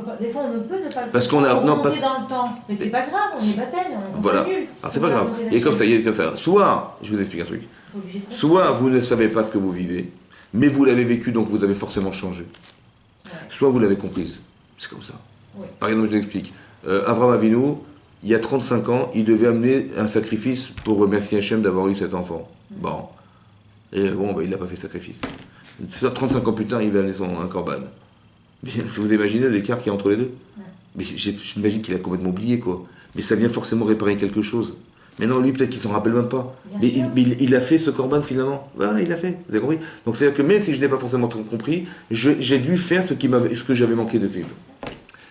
ne peut ne pas le parce qu'on a dans le temps. Mais c'est pas grave, on est baptême, on voilà. s'annule. Alors c'est pas grave. Et comme ça, il y a comme ça. Soit, je vous explique un truc. Soit vous ne savez pas ce que vous vivez, mais vous l'avez vécu donc vous avez forcément changé. Ouais. Soit vous l'avez comprise. C'est comme ça. Ouais. Par exemple, je l'explique. Avraham Avinu, il y a 35 ans, il devait amener un sacrifice pour remercier Hachem d'avoir eu cet enfant. Bon. Et bon, il n'a pas fait sacrifice. 35 ans plus tard, il va amener un corban. Mais vous imaginez l'écart qu'il y a entre les deux? Mais j'imagine qu'il a complètement oublié, quoi. Mais ça vient forcément réparer quelque chose. Mais non, lui, peut-être qu'il s'en rappelle même pas. Mais il a fait ce corban finalement. Voilà, il l'a fait. Vous avez compris? Donc c'est-à-dire que même si je n'ai pas forcément compris, j'ai dû faire ce que j'avais manqué de vivre.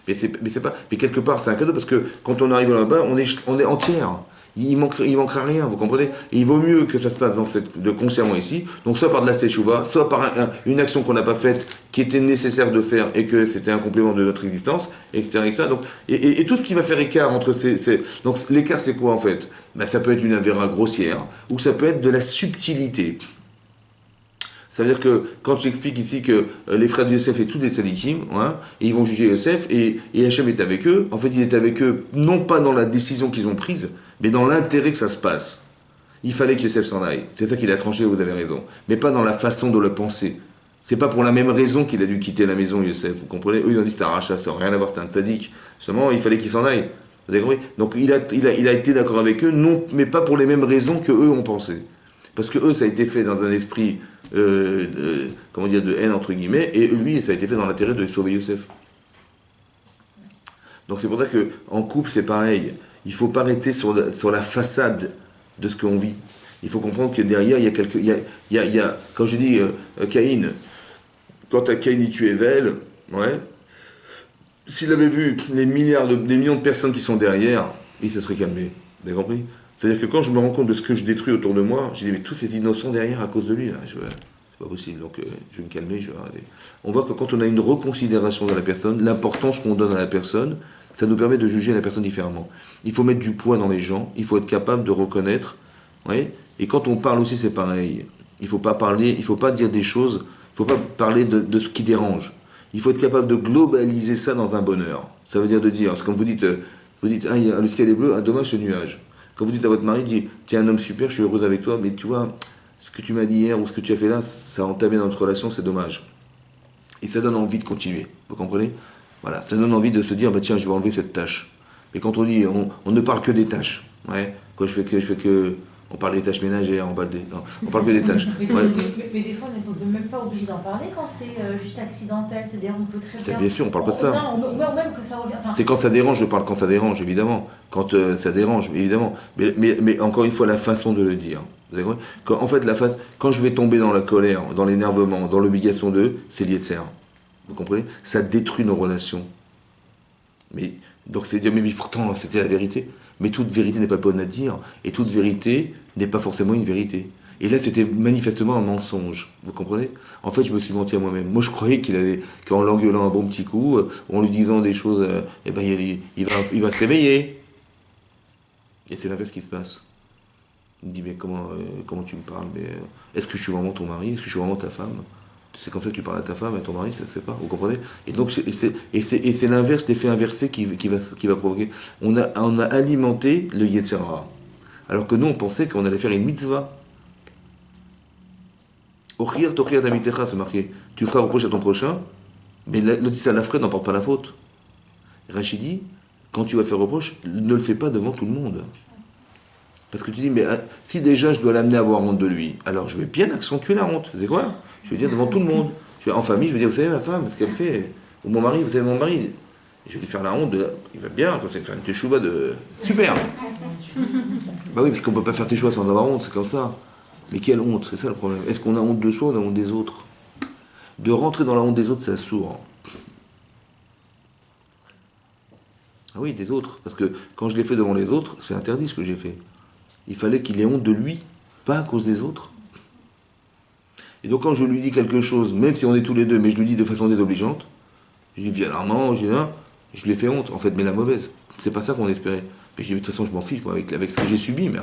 Mais quelque part, c'est un cadeau parce que quand on arrive là-bas, on est entière. Il manquera rien, vous comprenez? Et il vaut mieux que ça se passe de consciemment ici, donc soit par de la teshuva, soit par une action qu'on n'a pas faite, qui était nécessaire de faire et que c'était un complément de notre existence, etc. Donc, et tout ce qui va faire écart entre donc l'écart c'est quoi en fait? Ben, ça peut être une avéra grossière, ou ça peut être de la subtilité. Ça veut dire que quand j'explique ici que les frères de Yosef et tous des tzadikim, ils vont juger Yosef et Hachem est avec eux, en fait il est avec eux non pas dans la décision qu'ils ont prise, mais dans l'intérêt que ça se passe. Il fallait que Yosef s'en aille. C'est ça qu'il a tranché, vous avez raison. Mais pas dans la façon de le penser. C'est pas pour la même raison qu'il a dû quitter la maison, Yosef. Vous comprenez? Eux, ils ont dit c'était un rachat, ça n'a rien à voir, c'était un tzadik. Seulement, il fallait qu'il s'en aille. Vous avez compris? Donc il a été d'accord avec eux, non, mais pas pour les mêmes raisons que eux ont pensé. Parce que eux, ça a été fait dans un esprit, de haine, entre guillemets, et lui, ça a été fait dans l'intérêt de sauver Yosef. Donc c'est pour ça qu'en couple, c'est pareil. Il ne faut pas rester sur la façade de ce qu'on vit. Il faut comprendre que derrière, il y a quelque... quand je dis Caïn, quand Caïn y tuait Vel, ouais, s'il avait vu les millions de personnes qui sont derrière, il se serait calmé. Vous avez compris? C'est-à-dire que quand je me rends compte de ce que je détruis autour de moi, je dis, mais tous ces innocents derrière à cause de lui, là, c'est pas possible. Donc je vais me calmer, je vais arrêter. On voit que quand on a une reconsidération de la personne, l'importance qu'on donne à la personne, ça nous permet de juger la personne différemment. Il faut mettre du poids dans les gens, il faut être capable de reconnaître. Ouais, et quand on parle aussi, c'est pareil. Il faut pas parler, il faut pas dire des choses, il faut pas parler de ce qui dérange. Il faut être capable de globaliser ça dans un bonheur. Ça veut dire de dire, c'est comme vous dites ah, le ciel est bleu, ah, dommage ce nuage. Quand vous dites à votre mari, tu es un homme super, je suis heureuse avec toi, mais tu vois, ce que tu m'as dit hier ou ce que tu as fait là, ça a entamé notre relation, c'est dommage. Et ça donne envie de continuer, vous comprenez? Voilà, ça donne envie de se dire, bah tiens, je vais enlever cette tâche. Mais quand on dit, on ne parle que des tâches, ouais, quand je fais que on parle des tâches ménagères, non, on parle que des tâches. Mais, Ouais. mais des fois, on n'est même pas obligé d'en parler quand c'est juste accidentel. C'est-à-dire, on peut très bien. Bien sûr, on parle pas de ça. Non, même que ça revient. Enfin, C'est quand ça dérange, je parle quand ça dérange, évidemment. Quand ça dérange, évidemment. Mais encore une fois, la façon de le dire. Vous avez compris? En fait, quand je vais tomber dans la colère, dans l'énervement, dans l'obligation c'est lié de serre. Vous comprenez? Ça détruit nos relations. Donc c'est dire, mais pourtant, c'était la vérité. Mais toute vérité n'est pas bonne à dire, et toute vérité n'est pas forcément une vérité. Et là, c'était manifestement un mensonge, vous comprenez? En fait, je me suis menti à moi-même. Moi, je croyais qu'en l'engueulant un bon petit coup, en lui disant des choses, eh ben, il va se réveiller. Et c'est l'inverse qui se passe. Il me dit, mais comment tu me parles? Est-ce que je suis vraiment ton mari? Est-ce que je suis vraiment ta femme? C'est comme ça que tu parles à ta femme, à ton mari, ça se fait pas, vous comprenez? Et donc, c'est l'inverse, l'effet inversé qui va provoquer. On a alimenté le Yetzer Hara. Alors que nous, on pensait qu'on allait faire une mitzvah. Ochir tochir tamitecha, c'est marqué. Tu feras reproche à ton prochain, mais l'Odissa Lafred n'emporte pas la faute. Rachid dit, quand tu vas faire reproche, ne le fais pas devant tout le monde. Parce que tu dis, mais si déjà je dois l'amener à avoir honte de lui, alors je vais bien accentuer la honte. Vous savez quoi? Je vais dire devant tout le monde. En famille, je vais dire, vous savez ma femme, ce qu'elle fait, ou mon mari, vous savez mon mari. Je vais lui faire la honte, il va bien, comme ça, il va faire une teshuva de... Super. Bah oui, parce qu'on ne peut pas faire teshuva sans avoir honte, c'est comme ça. Mais quelle honte, c'est ça le problème. Est-ce qu'on a honte de soi ou on a honte des autres? De rentrer dans la honte des autres, c'est sourd. Ah oui, des autres. Parce que quand je l'ai fait devant les autres, c'est interdit ce que j'ai fait. Il fallait qu'il ait honte de lui, pas à cause des autres. Et donc quand je lui dis quelque chose, même si on est tous les deux, mais je lui dis de façon désobligeante, je lui dis violemment, je lui ai fait honte, en fait, mais la mauvaise. C'est pas ça qu'on espérait. Mais je dis, de toute façon, je m'en fiche, moi, avec ce que j'ai subi, mais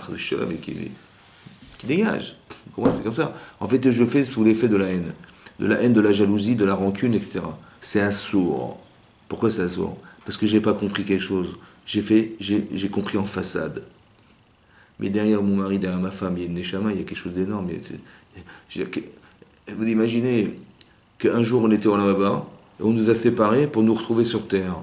qui dégage. C'est comme ça. En fait, je fais sous l'effet de la haine. De la haine, de la jalousie, de la rancune, etc. C'est un sourd. Pourquoi c'est un sourd? Parce que j'ai pas compris quelque chose. J'ai compris en façade. Mais derrière mon mari, derrière ma femme, il y a une neshama, il y a quelque chose d'énorme. Vous imaginez qu'un jour on était au Lamaba, et on nous a séparés pour nous retrouver sur Terre.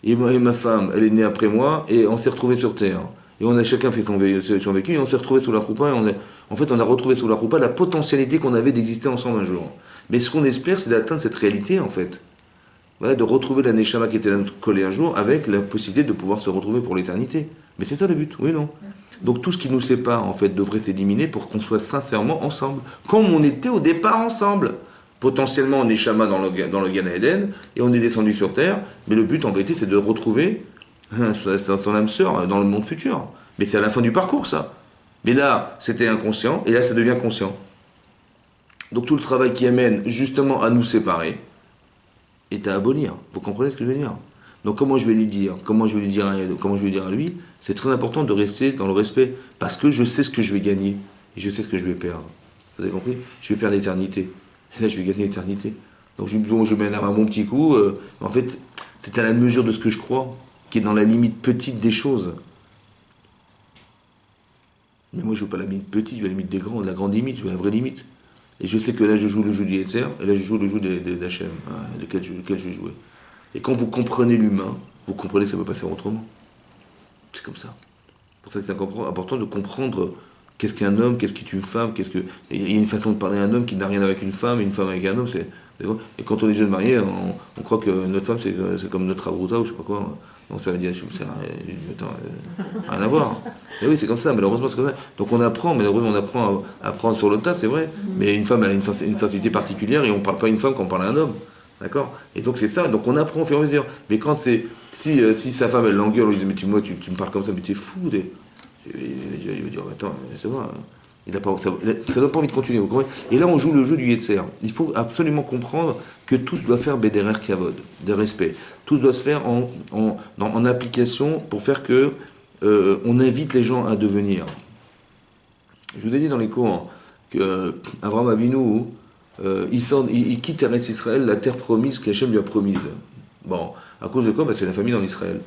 Et ma femme, elle est née après moi, et on s'est retrouvés sur Terre. Et on a chacun fait son vécu, et on s'est retrouvés sous la roupa, et en fait on a retrouvé sous la roupa la potentialité qu'on avait d'exister ensemble un jour. Mais ce qu'on espère, c'est d'atteindre cette réalité, en fait. Voilà, de retrouver la neshama qui était là collée un jour, avec la possibilité de pouvoir se retrouver pour l'éternité. Mais c'est ça le but, oui non? Donc tout ce qui nous sépare, en fait, devrait s'éliminer pour qu'on soit sincèrement ensemble. Comme on était au départ ensemble. Potentiellement, on est Shama dans le Gan Eden, et on est descendu sur Terre, mais le but, en vérité, c'est de retrouver son âme sœur dans le monde futur. Mais c'est à la fin du parcours, ça. Mais là, c'était inconscient, et là, ça devient conscient. Donc tout le travail qui amène, justement, à nous séparer, est à abolir. Vous comprenez ce que je veux dire? Donc comment je vais lui dire à lui? C'est très important de rester dans le respect, parce que je sais ce que je vais gagner, et je sais ce que je vais perdre. Vous avez compris? Je vais perdre l'éternité. Et là, je vais gagner l'éternité. Donc je m'énerve à mon petit coup. En fait, c'est à la mesure de ce que je crois, qui est dans la limite petite des choses. Mais moi, je ne veux pas la limite petite, je veux la limite des grands, la grande limite, je veux la vraie limite. Et je sais que là, je joue le jeu du Yetzer, et là, je joue le jeu d'Hachem, lequel je vais jouer. Et quand vous comprenez l'humain, vous comprenez que ça ne peut pas se faire autrement. C'est comme ça. C'est pour ça que c'est important de comprendre Qu'est-ce qu'un homme? Qu'est-ce qui est une femme? Il y a une façon de parler à un homme qui n'a rien avec une femme, et une femme avec un homme, et quand on est jeune marié, on croit que notre femme, c'est comme notre abruta ou je sais pas quoi. On se fait dire, rien à voir. Et oui, c'est comme ça, malheureusement, c'est comme ça. Donc on apprend, malheureusement, on apprend à apprendre sur le tas, c'est vrai. Mais une femme, elle a une sensibilité particulière, et on ne parle pas à une femme quand on parle à un homme. D'accord? Et donc c'est ça, donc on apprend au fur et à mesure. Mais quand si sa femme, elle l'engueule, on lui dit, mais tu me parles comme ça, mais t'es fou, il va dire, attends, c'est vrai. Ça donne pas envie de continuer, vous comprenez? Et là, on joue le jeu du Yetzer. Il faut absolument comprendre que tout se doit faire Bederer Kavod, des respects. Tout se doit se faire en application pour faire que on invite les gens à devenir. Je vous ai dit dans les cours que Avraham Avinu, il quitte Eretz Israël, la terre promise qu'Hachem lui a promise. Bon, à cause de quoi? C'est la famine en Israël.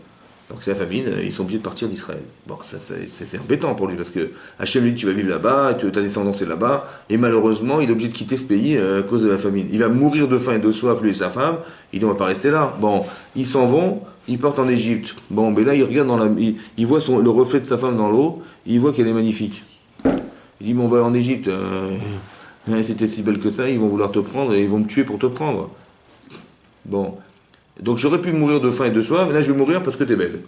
Donc c'est la famine, ils sont obligés de partir d'Israël. Bon, c'est embêtant pour lui, parce que Hachem lui dit, tu vas vivre là-bas, ta descendance est là-bas, et malheureusement, il est obligé de quitter ce pays à cause de la famine. Il va mourir de faim et de soif, lui et sa femme, il dit, on va pas rester là. Bon, ils s'en vont, ils partent en Égypte. Bon, mais là, il regarde il voit le reflet de sa femme dans l'eau, il voit qu'elle est magnifique. Il dit, mais on va en Égypte, c'était si belle que ça, ils vont vouloir te prendre, et ils vont me tuer pour te prendre. Bon. Donc j'aurais pu mourir de faim et de soif, mais là je vais mourir parce que t'es belle.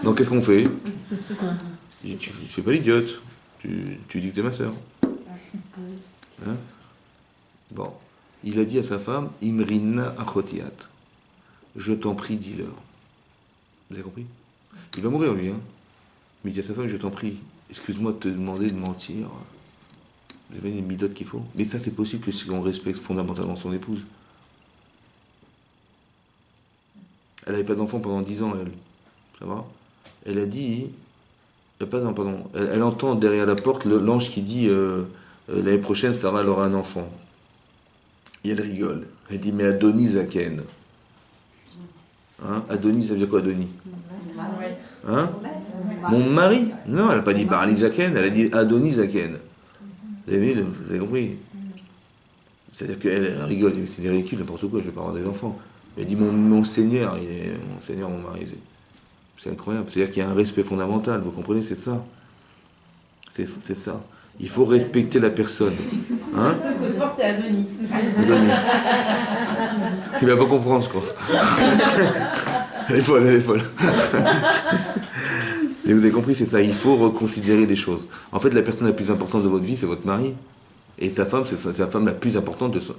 Donc qu'est-ce qu'on fait? Tu fais pas l'idiote. Tu dis que t'es ma sœur. Hein? Bon. Il a dit à sa femme, Imrina achotiat. Je t'en prie, dis-leur. Vous avez compris? Il va mourir lui, hein. Mais il dit à sa femme, je t'en prie, excuse-moi de te demander de mentir. Vous avez les midotes qu'il faut. Mais ça, c'est possible que si on respecte fondamentalement son épouse. Elle n'avait pas d'enfant pendant 10 ans, elle. Ça va? Elle a dit... pardon. Elle entend derrière la porte l'ange qui dit l'année prochaine, Sarah aura un enfant. Et elle rigole. Elle dit, mais Adonis Zaken. Hein? Adonis, ça veut dire quoi, Adonis? Hein? Mon mari? Non, elle n'a pas dit Barali Zaken, elle a dit Adonis Zaken. Vous avez compris? C'est-à-dire qu'elle rigole, c'est ridicule, n'importe quoi, je vais pas avoir des enfants. Elle dit mon Seigneur, mon mari. C'est incroyable. C'est-à-dire qu'il y a un respect fondamental, vous comprenez? C'est ça. C'est ça. Il faut respecter la personne. Hein? Ce soir, c'est Adonis. Il va pas comprendre, je crois. Elle est folle. Et vous avez compris, c'est ça, il faut reconsidérer des choses. En fait, la personne la plus importante de votre vie, c'est votre mari. Et sa femme, c'est la femme la plus importante de son...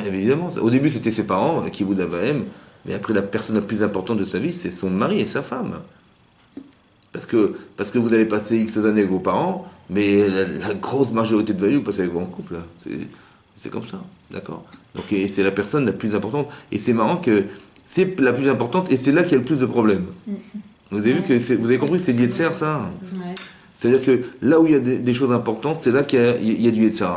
Évidemment, au début, c'était ses parents, qui vous d'Avahem, mais après, la personne la plus importante de sa vie, c'est son mari et sa femme. Parce que vous allez passer X années avec vos parents, mais la grosse majorité de votre vie, vous passez avec vous en couple. Là. C'est comme ça, d'accord? Donc, et c'est la personne la plus importante. Et c'est marrant que c'est la plus importante, et c'est là qu'il y a le plus de problèmes. Vous avez vu que vous avez compris que c'est le Yetzer, ça? Ouais. C'est-à-dire que là où il y a des choses importantes, c'est là qu'il y a du Yetzer.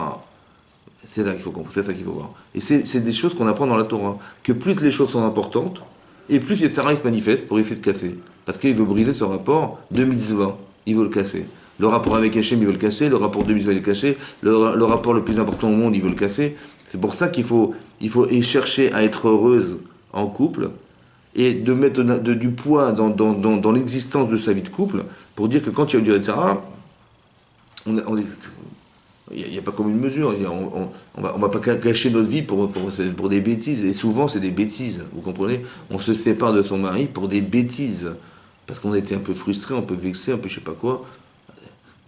C'est là qu'il faut comprendre, c'est ça qu'il faut voir. Et c'est des choses qu'on apprend dans la Torah. Que plus les choses sont importantes, et plus Yetzer il se manifeste pour essayer de casser. Parce qu'il veut briser ce rapport de mitzvah. Il veut le casser. Le rapport avec Hachem, il veut le casser. Le rapport de mitzvah, il veut le casser. Le rapport le plus important au monde, il veut le casser. C'est pour ça qu'il faut chercher à être heureuse en couple, et de mettre du poids dans l'existence de sa vie de couple, pour dire que quand il y a du Yetzer hara, il n'y a pas comme une mesure. On va pas gâcher notre vie pour des bêtises. Et souvent, c'est des bêtises. Vous comprenez? On se sépare de son mari pour des bêtises. Parce qu'on était un peu frustré, un peu vexé, un peu je sais pas quoi.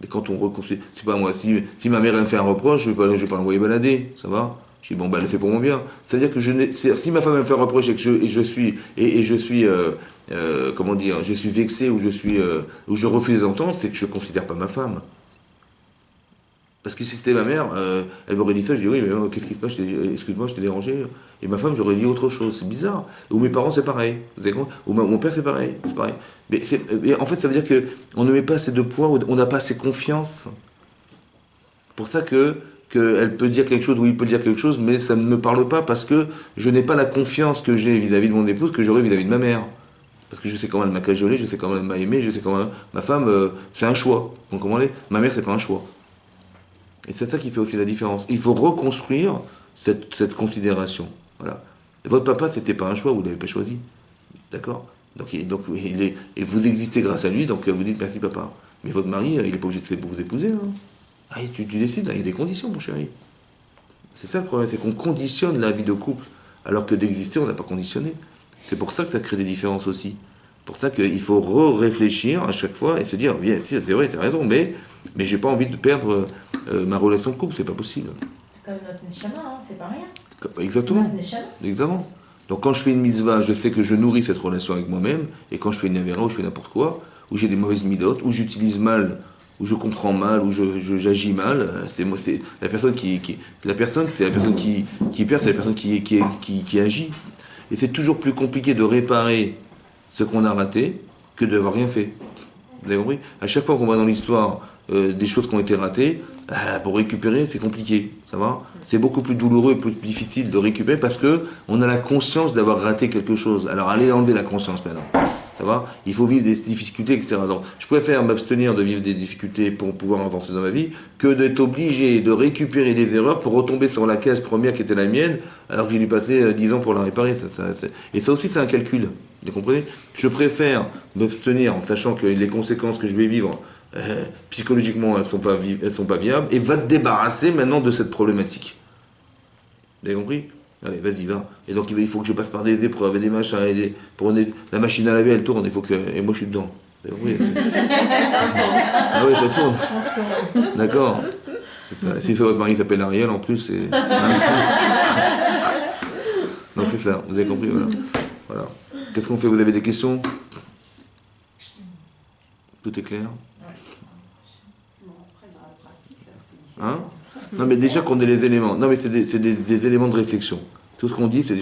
Mais quand on reconstruit... C'est pas moi. Si ma mère elle me fait un reproche, je vais pas l'envoyer balader. Ça va? Je dis, bon, elle le fait pour mon bien. C'est-à-dire que si ma femme me fait un reproche et que je suis comment dire, je suis vexé ou je refuse d'entendre, c'est que je ne considère pas ma femme. Parce que si c'était ma mère, elle m'aurait dit ça, je dis, oui, mais qu'est-ce qui se passe? Excuse-moi, je t'ai dérangé. Et ma femme, j'aurais dit autre chose. C'est bizarre. Ou mes parents, c'est pareil. Vous avez compris? Ou mon père, c'est pareil. Mais en fait, ça veut dire qu'on ne met pas assez de poids, on n'a pas assez confiance. Pour ça qu'elle peut dire quelque chose, ou il peut dire quelque chose, mais ça ne me parle pas parce que je n'ai pas la confiance que j'ai vis-à-vis de mon épouse que j'aurais vis-à-vis de ma mère. Parce que je sais comment elle m'a cajolé, je sais comment elle m'a aimé, je sais comment... Ma femme, c'est un choix. Vous comprenez? Ma mère, c'est pas un choix. Et c'est ça qui fait aussi la différence. Il faut reconstruire cette considération. Voilà. Votre papa, c'était pas un choix, vous l'avez pas choisi. D'accord? Et vous existez grâce à lui, donc vous dites merci papa. Mais votre mari, il n'est pas obligé de vous épouser. Hein. Ah, tu décides, il y a des conditions, mon chéri. C'est ça le problème, c'est qu'on conditionne la vie de couple, alors que d'exister, on n'a pas conditionné. C'est pour ça que ça crée des différences aussi. Pour ça qu'il faut réfléchir à chaque fois et se dire, bien, si, c'est vrai, tu as raison, mais j'ai pas envie de perdre ma relation de couple, c'est pas possible. C'est comme notre neshama, hein, c'est pas rien. Exactement. Exactement. Donc quand je fais une mitzvah, je sais que je nourris cette relation avec moi-même, et quand je fais une avéra, ou je fais n'importe quoi, ou j'ai des mauvaises midotes, ou j'utilise mal, ou je comprends mal, ou j'agis mal, c'est la personne la personne, c'est la personne qui perd, c'est la personne qui agit. Et c'est toujours plus compliqué de réparer ce qu'on a raté que d'avoir rien fait. Vous avez compris ? À chaque fois qu'on va dans l'histoire des choses qui ont été ratées, pour récupérer, c'est compliqué. Ça va ? C'est beaucoup plus douloureux et plus difficile de récupérer parce que on a la conscience d'avoir raté quelque chose. Alors allez enlever la conscience maintenant. Ça va ? Il faut vivre des difficultés, etc. Donc, je préfère m'abstenir de vivre des difficultés pour pouvoir avancer dans ma vie que d'être obligé de récupérer des erreurs pour retomber sur la case première qui était la mienne alors que j'ai dû passer 10 ans pour la réparer. Et ça aussi, c'est un calcul. Vous comprenez ? Je préfère m'abstenir en sachant que les conséquences que je vais vivre psychologiquement, elles sont pas viables, et va te débarrasser maintenant de cette problématique. Vous avez compris ? Allez, vas-y, va. Et donc, il faut que je passe par des épreuves et des machins, la machine à laver, elle tourne, et moi, je suis dedans. Vous avez compris ? Ah oui, ça tourne. D'accord. C'est ça. Si votre mari s'appelle Ariel, en plus, c'est... Donc, c'est ça. Vous avez compris, voilà. Qu'est-ce qu'on fait ? Vous avez des questions ? Tout est clair ? Hein ? Non, mais déjà qu'on ait les éléments. Non, mais c'est des éléments de réflexion. Tout ce qu'on dit, c'est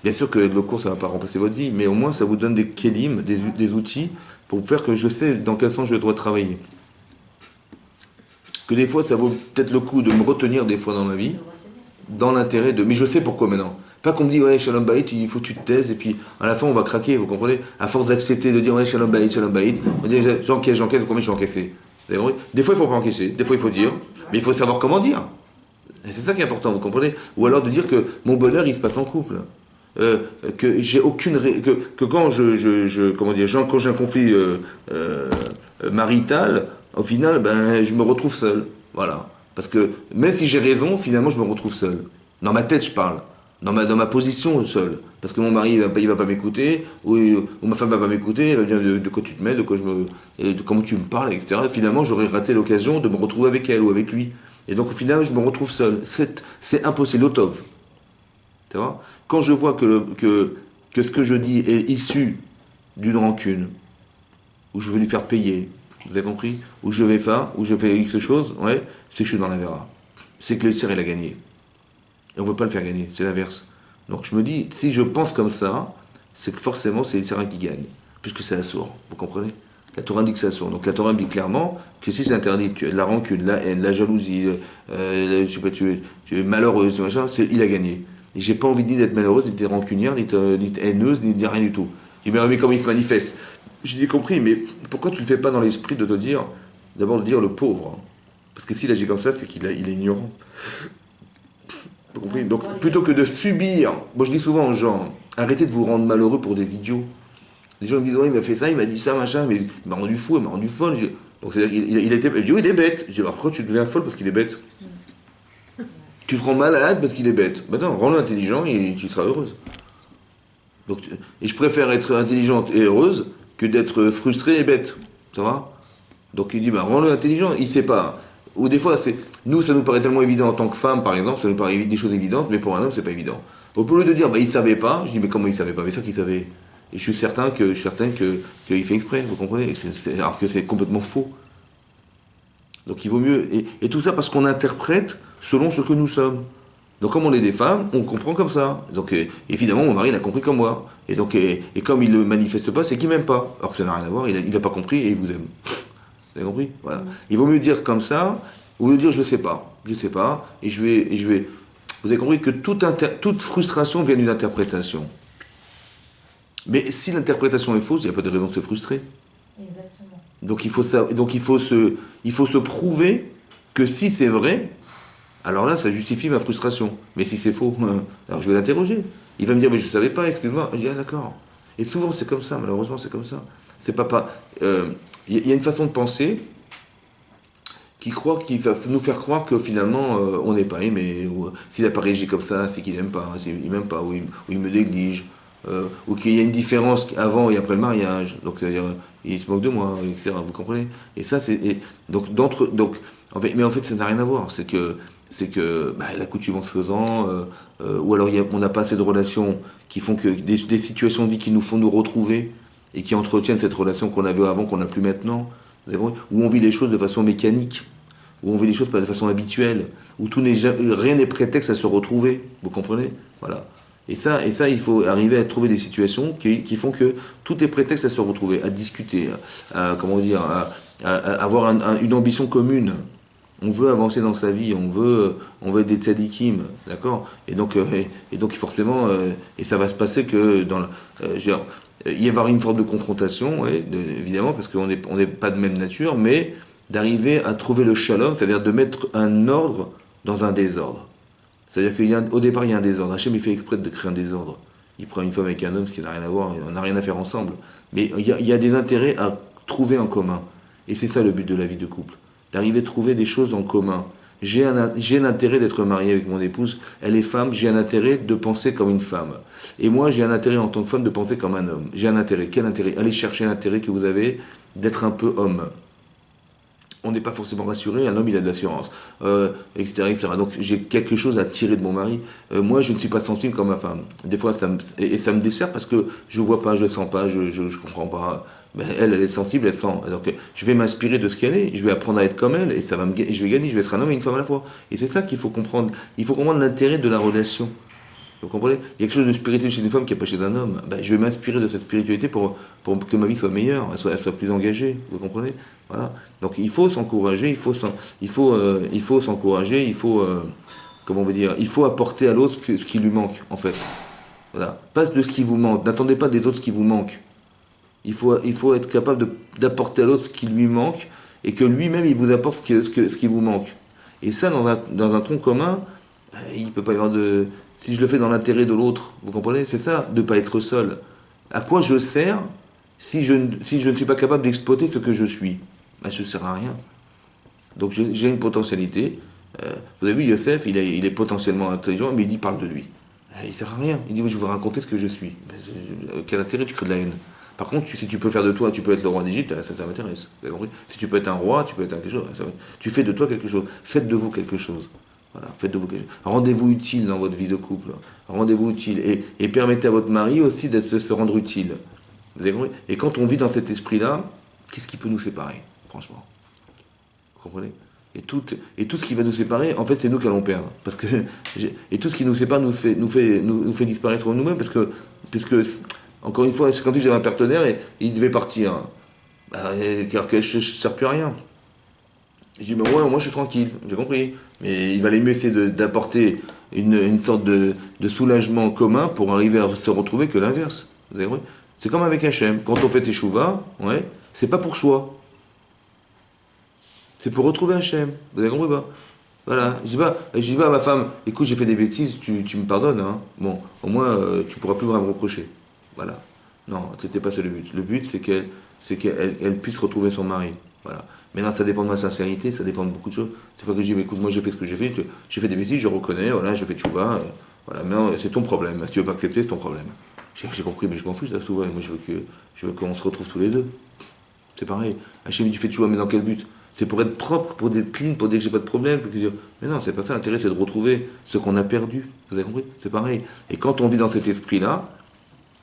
bien sûr que le cours, ça ne va pas remplacer votre vie, mais au moins, ça vous donne des kélim, des outils, pour faire que je sais dans quel sens je dois travailler. Que des fois, ça vaut peut-être le coup de me retenir des fois dans ma vie, dans l'intérêt de... Mais je sais pourquoi maintenant. Pas qu'on me dit, ouais, Shalom Bayit, il faut que tu te taises, et puis à la fin, on va craquer, vous comprenez ? À force d'accepter de dire, ouais, Shalom Bayit, on dit, j'encaisse, combien je vais encaisser ? Des fois, il ne faut pas encaisser, des fois, il faut dire, mais il faut savoir comment dire. Et c'est ça qui est important, vous comprenez ? Ou alors de dire que mon bonheur, il se passe en couple. Que j'ai aucune... que quand quand j'ai un conflit marital, au final, je me retrouve seul. Voilà. Parce que même si j'ai raison, finalement, je me retrouve seul. Dans ma tête, je parle. Dans ma position seul. Parce que mon mari, il va pas m'écouter, ou ma femme va pas m'écouter, elle va dire de quoi tu te mets, de comment tu me parles, etc. Et finalement, j'aurais raté l'occasion de me retrouver avec elle ou avec lui. Et donc, au final, je me retrouve seul. C'est impossible, l'otov. Tu vois ? Quand je vois que ce que je dis est issu d'une rancune, où je veux lui faire payer, vous avez compris ? Où je vais faire, où je fais X choses, ouais, c'est que je suis dans la vera. C'est que le tir, il a gagné. Et on ne veut pas le faire gagner, c'est l'inverse. Donc je me dis, si je pense comme ça, c'est que forcément c'est le tir qui gagne, puisque c'est assourd, vous comprenez ? La Torah dit que c'est assourd. Donc la Torah dit clairement que si c'est interdit, la rancune, la haine, la jalousie, tu es malheureuse, machin, il a gagné. Et j'ai pas envie ni d'être malheureuse, ni d'être rancunière, ni d'être haineuse, ni rien du tout. Il m'a dit, comment il se manifeste ? J'ai dit, compris, mais pourquoi tu ne le fais pas dans l'esprit de te dire, d'abord de dire le pauvre ? Parce que s'il agit comme ça, c'est qu'il est ignorant. Vous comprenez ? Donc plutôt que de subir, moi je dis souvent aux gens, arrêtez de vous rendre malheureux pour des idiots. Les gens me disent, ouais, il m'a fait ça, il m'a dit ça, machin, mais il m'a rendu fou, il m'a rendu folle. Donc c'est-à-dire il dit, oui, il est bête. Je dis, alors pourquoi tu deviens folle parce qu'il est bête ? Tu te rends malade parce qu'il est bête. Non, rends-le intelligent et tu seras heureuse. Donc, et je préfère être intelligente et heureuse que d'être frustrée et bête. Ça va ? Donc il dit, rends-le intelligent, il sait pas. Ou des fois, nous, ça nous paraît tellement évident en tant que femme, par exemple, ça nous paraît des choses évidentes, mais pour un homme, c'est pas évident. Au lieu de dire, il savait pas, je dis, mais comment il savait pas ? Mais c'est sûr qu'il savait. Et je suis certain qu'il fait exprès, vous comprenez ? Alors que c'est complètement faux. Donc il vaut mieux... Et tout ça parce qu'on interprète selon ce que nous sommes. Donc comme on est des femmes, on comprend comme ça. Donc évidemment, mon mari l'a compris comme moi. Et comme il ne le manifeste pas, c'est qu'il m'aime pas. Alors que ça n'a rien à voir, il n'a pas compris et il vous aime. Vous avez compris ? Voilà. Il vaut mieux dire comme ça, ou dire je sais pas, et je vais... Vous avez compris que toute frustration vient d'une interprétation. Mais si l'interprétation est fausse, il n'y a pas de raison de se frustrer. Exactement. Donc il faut se prouver que si c'est vrai, alors là, ça justifie ma frustration. Mais si c'est faux, alors je vais l'interroger. Il va me dire, mais je ne savais pas, excuse-moi. Je dis, ah d'accord. Et souvent, c'est comme ça, malheureusement, c'est comme ça. C'est pas... y a une façon de penser qui va nous faire croire que finalement, on n'est pas aimé, ou s'il n'a pas réagi comme ça, c'est qu'il n'aime pas, il m'aime pas, ou il me néglige, ou qu'il y a une différence avant et après le mariage, donc c'est-à-dire, il se moque de moi, etc., vous comprenez? Et ça, mais en fait, ça n'a rien à voir, c'est que l'accoutumance faisant, ou alors on n'a pas assez de relations qui font que des situations de vie qui nous font nous retrouver et qui entretiennent cette relation qu'on avait avant, qu'on n'a plus maintenant, où on vit les choses de façon mécanique, où on vit les choses pas de façon habituelle, où rien n'est prétexte à se retrouver, vous comprenez? Voilà. Et ça, il faut arriver à trouver des situations qui font que tout est prétexte à se retrouver, à discuter, à avoir une ambition commune. On veut avancer dans sa vie, on veut être des tzadikim, d'accord? Et donc forcément, et ça va se passer que il y avoir une forme de confrontation, ouais, évidemment, parce qu'on n'est pas de même nature, mais d'arriver à trouver le shalom, c'est-à-dire de mettre un ordre dans un désordre. C'est-à-dire qu'au départ, il y a un désordre. Hachem, il fait exprès de créer un désordre. Il prend une femme avec un homme, ce qui n'a rien à voir, on n'a rien à faire ensemble. Mais il y a des intérêts à trouver en commun. Et c'est ça le but de la vie de couple. D'arriver à trouver des choses en commun. J'ai un intérêt d'être marié avec mon épouse, elle est femme, j'ai un intérêt de penser comme une femme. Et moi, j'ai un intérêt en tant que femme de penser comme un homme. J'ai un intérêt. Quel intérêt? Allez chercher l'intérêt que vous avez d'être un peu homme. On n'est pas forcément rassuré, un homme il a de l'assurance, etc., etc. Donc j'ai quelque chose à tirer de mon mari. Moi je ne suis pas sensible comme ma femme. Des fois ça me dessert parce que je vois pas, je sens pas, je comprends pas. Ben, elle est sensible, elle sent. Donc je vais m'inspirer de ce qu'elle est, je vais apprendre à être comme elle et je vais gagner, je vais être un homme et une femme à la fois. Et c'est ça qu'il faut comprendre. Il faut comprendre l'intérêt de la relation. Vous comprenez? Il y a quelque chose de spirituel chez une femme qui n'est pas chez un homme. Ben, je vais m'inspirer de cette spiritualité pour que ma vie soit meilleure, elle soit plus engagée. Vous comprenez? Voilà. Donc il faut s'encourager, il faut s'encourager, comment on veut dire, il faut apporter à l'autre ce qui lui manque, en fait. Voilà. Pas de ce qui vous manque. N'attendez pas des autres ce qui vous manque. Il faut être capable d'apporter à l'autre ce qui lui manque et que lui-même il vous apporte ce qui vous manque. Et ça, dans un tronc commun, il ne peut pas y avoir de... Si je le fais dans l'intérêt de l'autre, vous comprenez? C'est ça, de ne pas être seul. À quoi je sers si je ne suis pas capable d'exploiter ce que je suis? Ben, je ne sers à rien. Donc j'ai une potentialité. Vous avez vu, Yosef, il est potentiellement intelligent, mais il parle de lui. Il ne sert à rien. Il dit, je vais vous raconter ce que je suis. Ben, quel intérêt? Tu crées de la haine. Par contre, si tu peux faire de toi, tu peux être le roi d'Égypte, ça m'intéresse. Vous avez compris? Si tu peux être un roi, tu peux être quelque chose. Tu fais de toi quelque chose. Faites de vous quelque chose. Voilà, faites de vous quelque chose. Rendez-vous utile dans votre vie de couple. Rendez-vous utile. Et permettez à votre mari aussi de se rendre utile. Vous avez compris? Et quand on vit dans cet esprit-là, qu'est-ce qui peut nous séparer, franchement? Vous comprenez? Et tout ce qui va nous séparer, en fait, c'est nous qui allons perdre. Et tout ce qui nous sépare nous fait disparaître nous-mêmes, puisque encore une fois, c'est quand j'avais un partenaire et il devait partir. Car que je ne sers plus à rien. Je dis, mais ouais, moi je suis tranquille, j'ai compris. Mais il valait mieux essayer d'apporter une sorte de soulagement commun pour arriver à se retrouver que l'inverse. Vous avez compris? C'est comme avec Hachem. Quand on fait Teshuvah, ouais, c'est pas pour soi. C'est pour retrouver Hachem. Vous avez compris pas? Voilà. Je dis pas à ma femme, écoute, j'ai fait des bêtises, tu me pardonnes, hein. Bon, au moins, tu pourras plus me reprocher. Voilà. Non, c'était pas ça le but. Le but, c'est qu'elle puisse retrouver son mari. Voilà. Maintenant, ça dépend de ma sincérité, ça dépend de beaucoup de choses. C'est pas que je dis, mais écoute, moi j'ai fait ce que j'ai fait des bêtises, je reconnais, voilà, je fais tchouva, voilà, maintenant c'est ton problème. Si tu veux pas accepter, c'est ton problème. J'ai compris, mais je m'en fiche de la tchouva. Moi, je veux qu'on se retrouve tous les deux. C'est pareil. Hachem, tu fais tchouva, mais dans quel but? C'est pour être propre, pour être clean, pour dire que j'ai pas de problème. Mais non, c'est pas ça. L'intérêt, c'est de retrouver ce qu'on a perdu. Vous avez compris? C'est pareil. Et quand on vit dans cet esprit-là,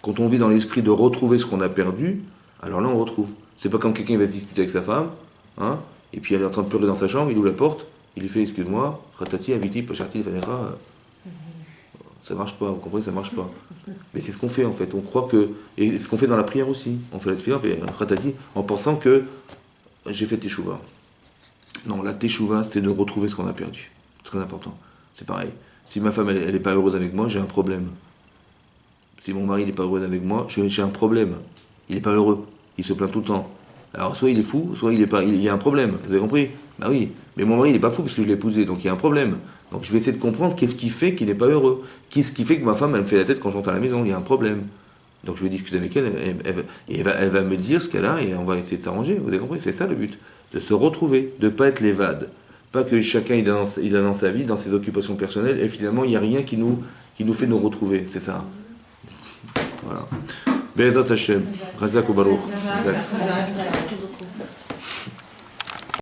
quand on vit dans l'esprit de retrouver ce qu'on a perdu, alors là, on retrouve. C'est pas comme quelqu'un va se disputer avec sa femme, hein, et puis elle est en train de pleurer dans sa chambre, il ouvre la porte, il lui fait, excuse-moi, ratati, aviti, pacharti, vanera. Ça marche pas, vous comprenez, ça marche pas. Mais c'est ce qu'on fait en fait. On croit que. Et ce qu'on fait dans la prière aussi. On fait la tefila, on fait ratati, en pensant que j'ai fait teshuva. Non, la teshuva, c'est de retrouver ce qu'on a perdu. C'est très important. C'est pareil. Si ma femme, elle n'est pas heureuse avec moi, j'ai un problème. Si mon mari n'est pas heureux avec moi, j'ai un problème. Il n'est pas heureux. Il se plaint tout le temps. Alors, soit il est fou, soit il y a un problème. Vous avez compris? Bah oui. Mais mon mari, il n'est pas fou parce que je l'ai épousé, donc il y a un problème. Donc je vais essayer de comprendre qu'est-ce qui fait qu'il n'est pas heureux. Qu'est-ce qui fait que ma femme, elle me fait la tête quand j'entre à la maison? Il y a un problème. Donc je vais discuter avec elle, elle va me dire ce qu'elle a et on va essayer de s'arranger. Vous avez compris? C'est ça le but. De se retrouver, de ne pas être l'évade. Pas que chacun il a dans sa vie, dans ses occupations personnelles, et finalement il n'y a rien qui nous fait nous retrouver. C'est ça. Voilà. Be'ezat Hashem. Chazak ou Baruch.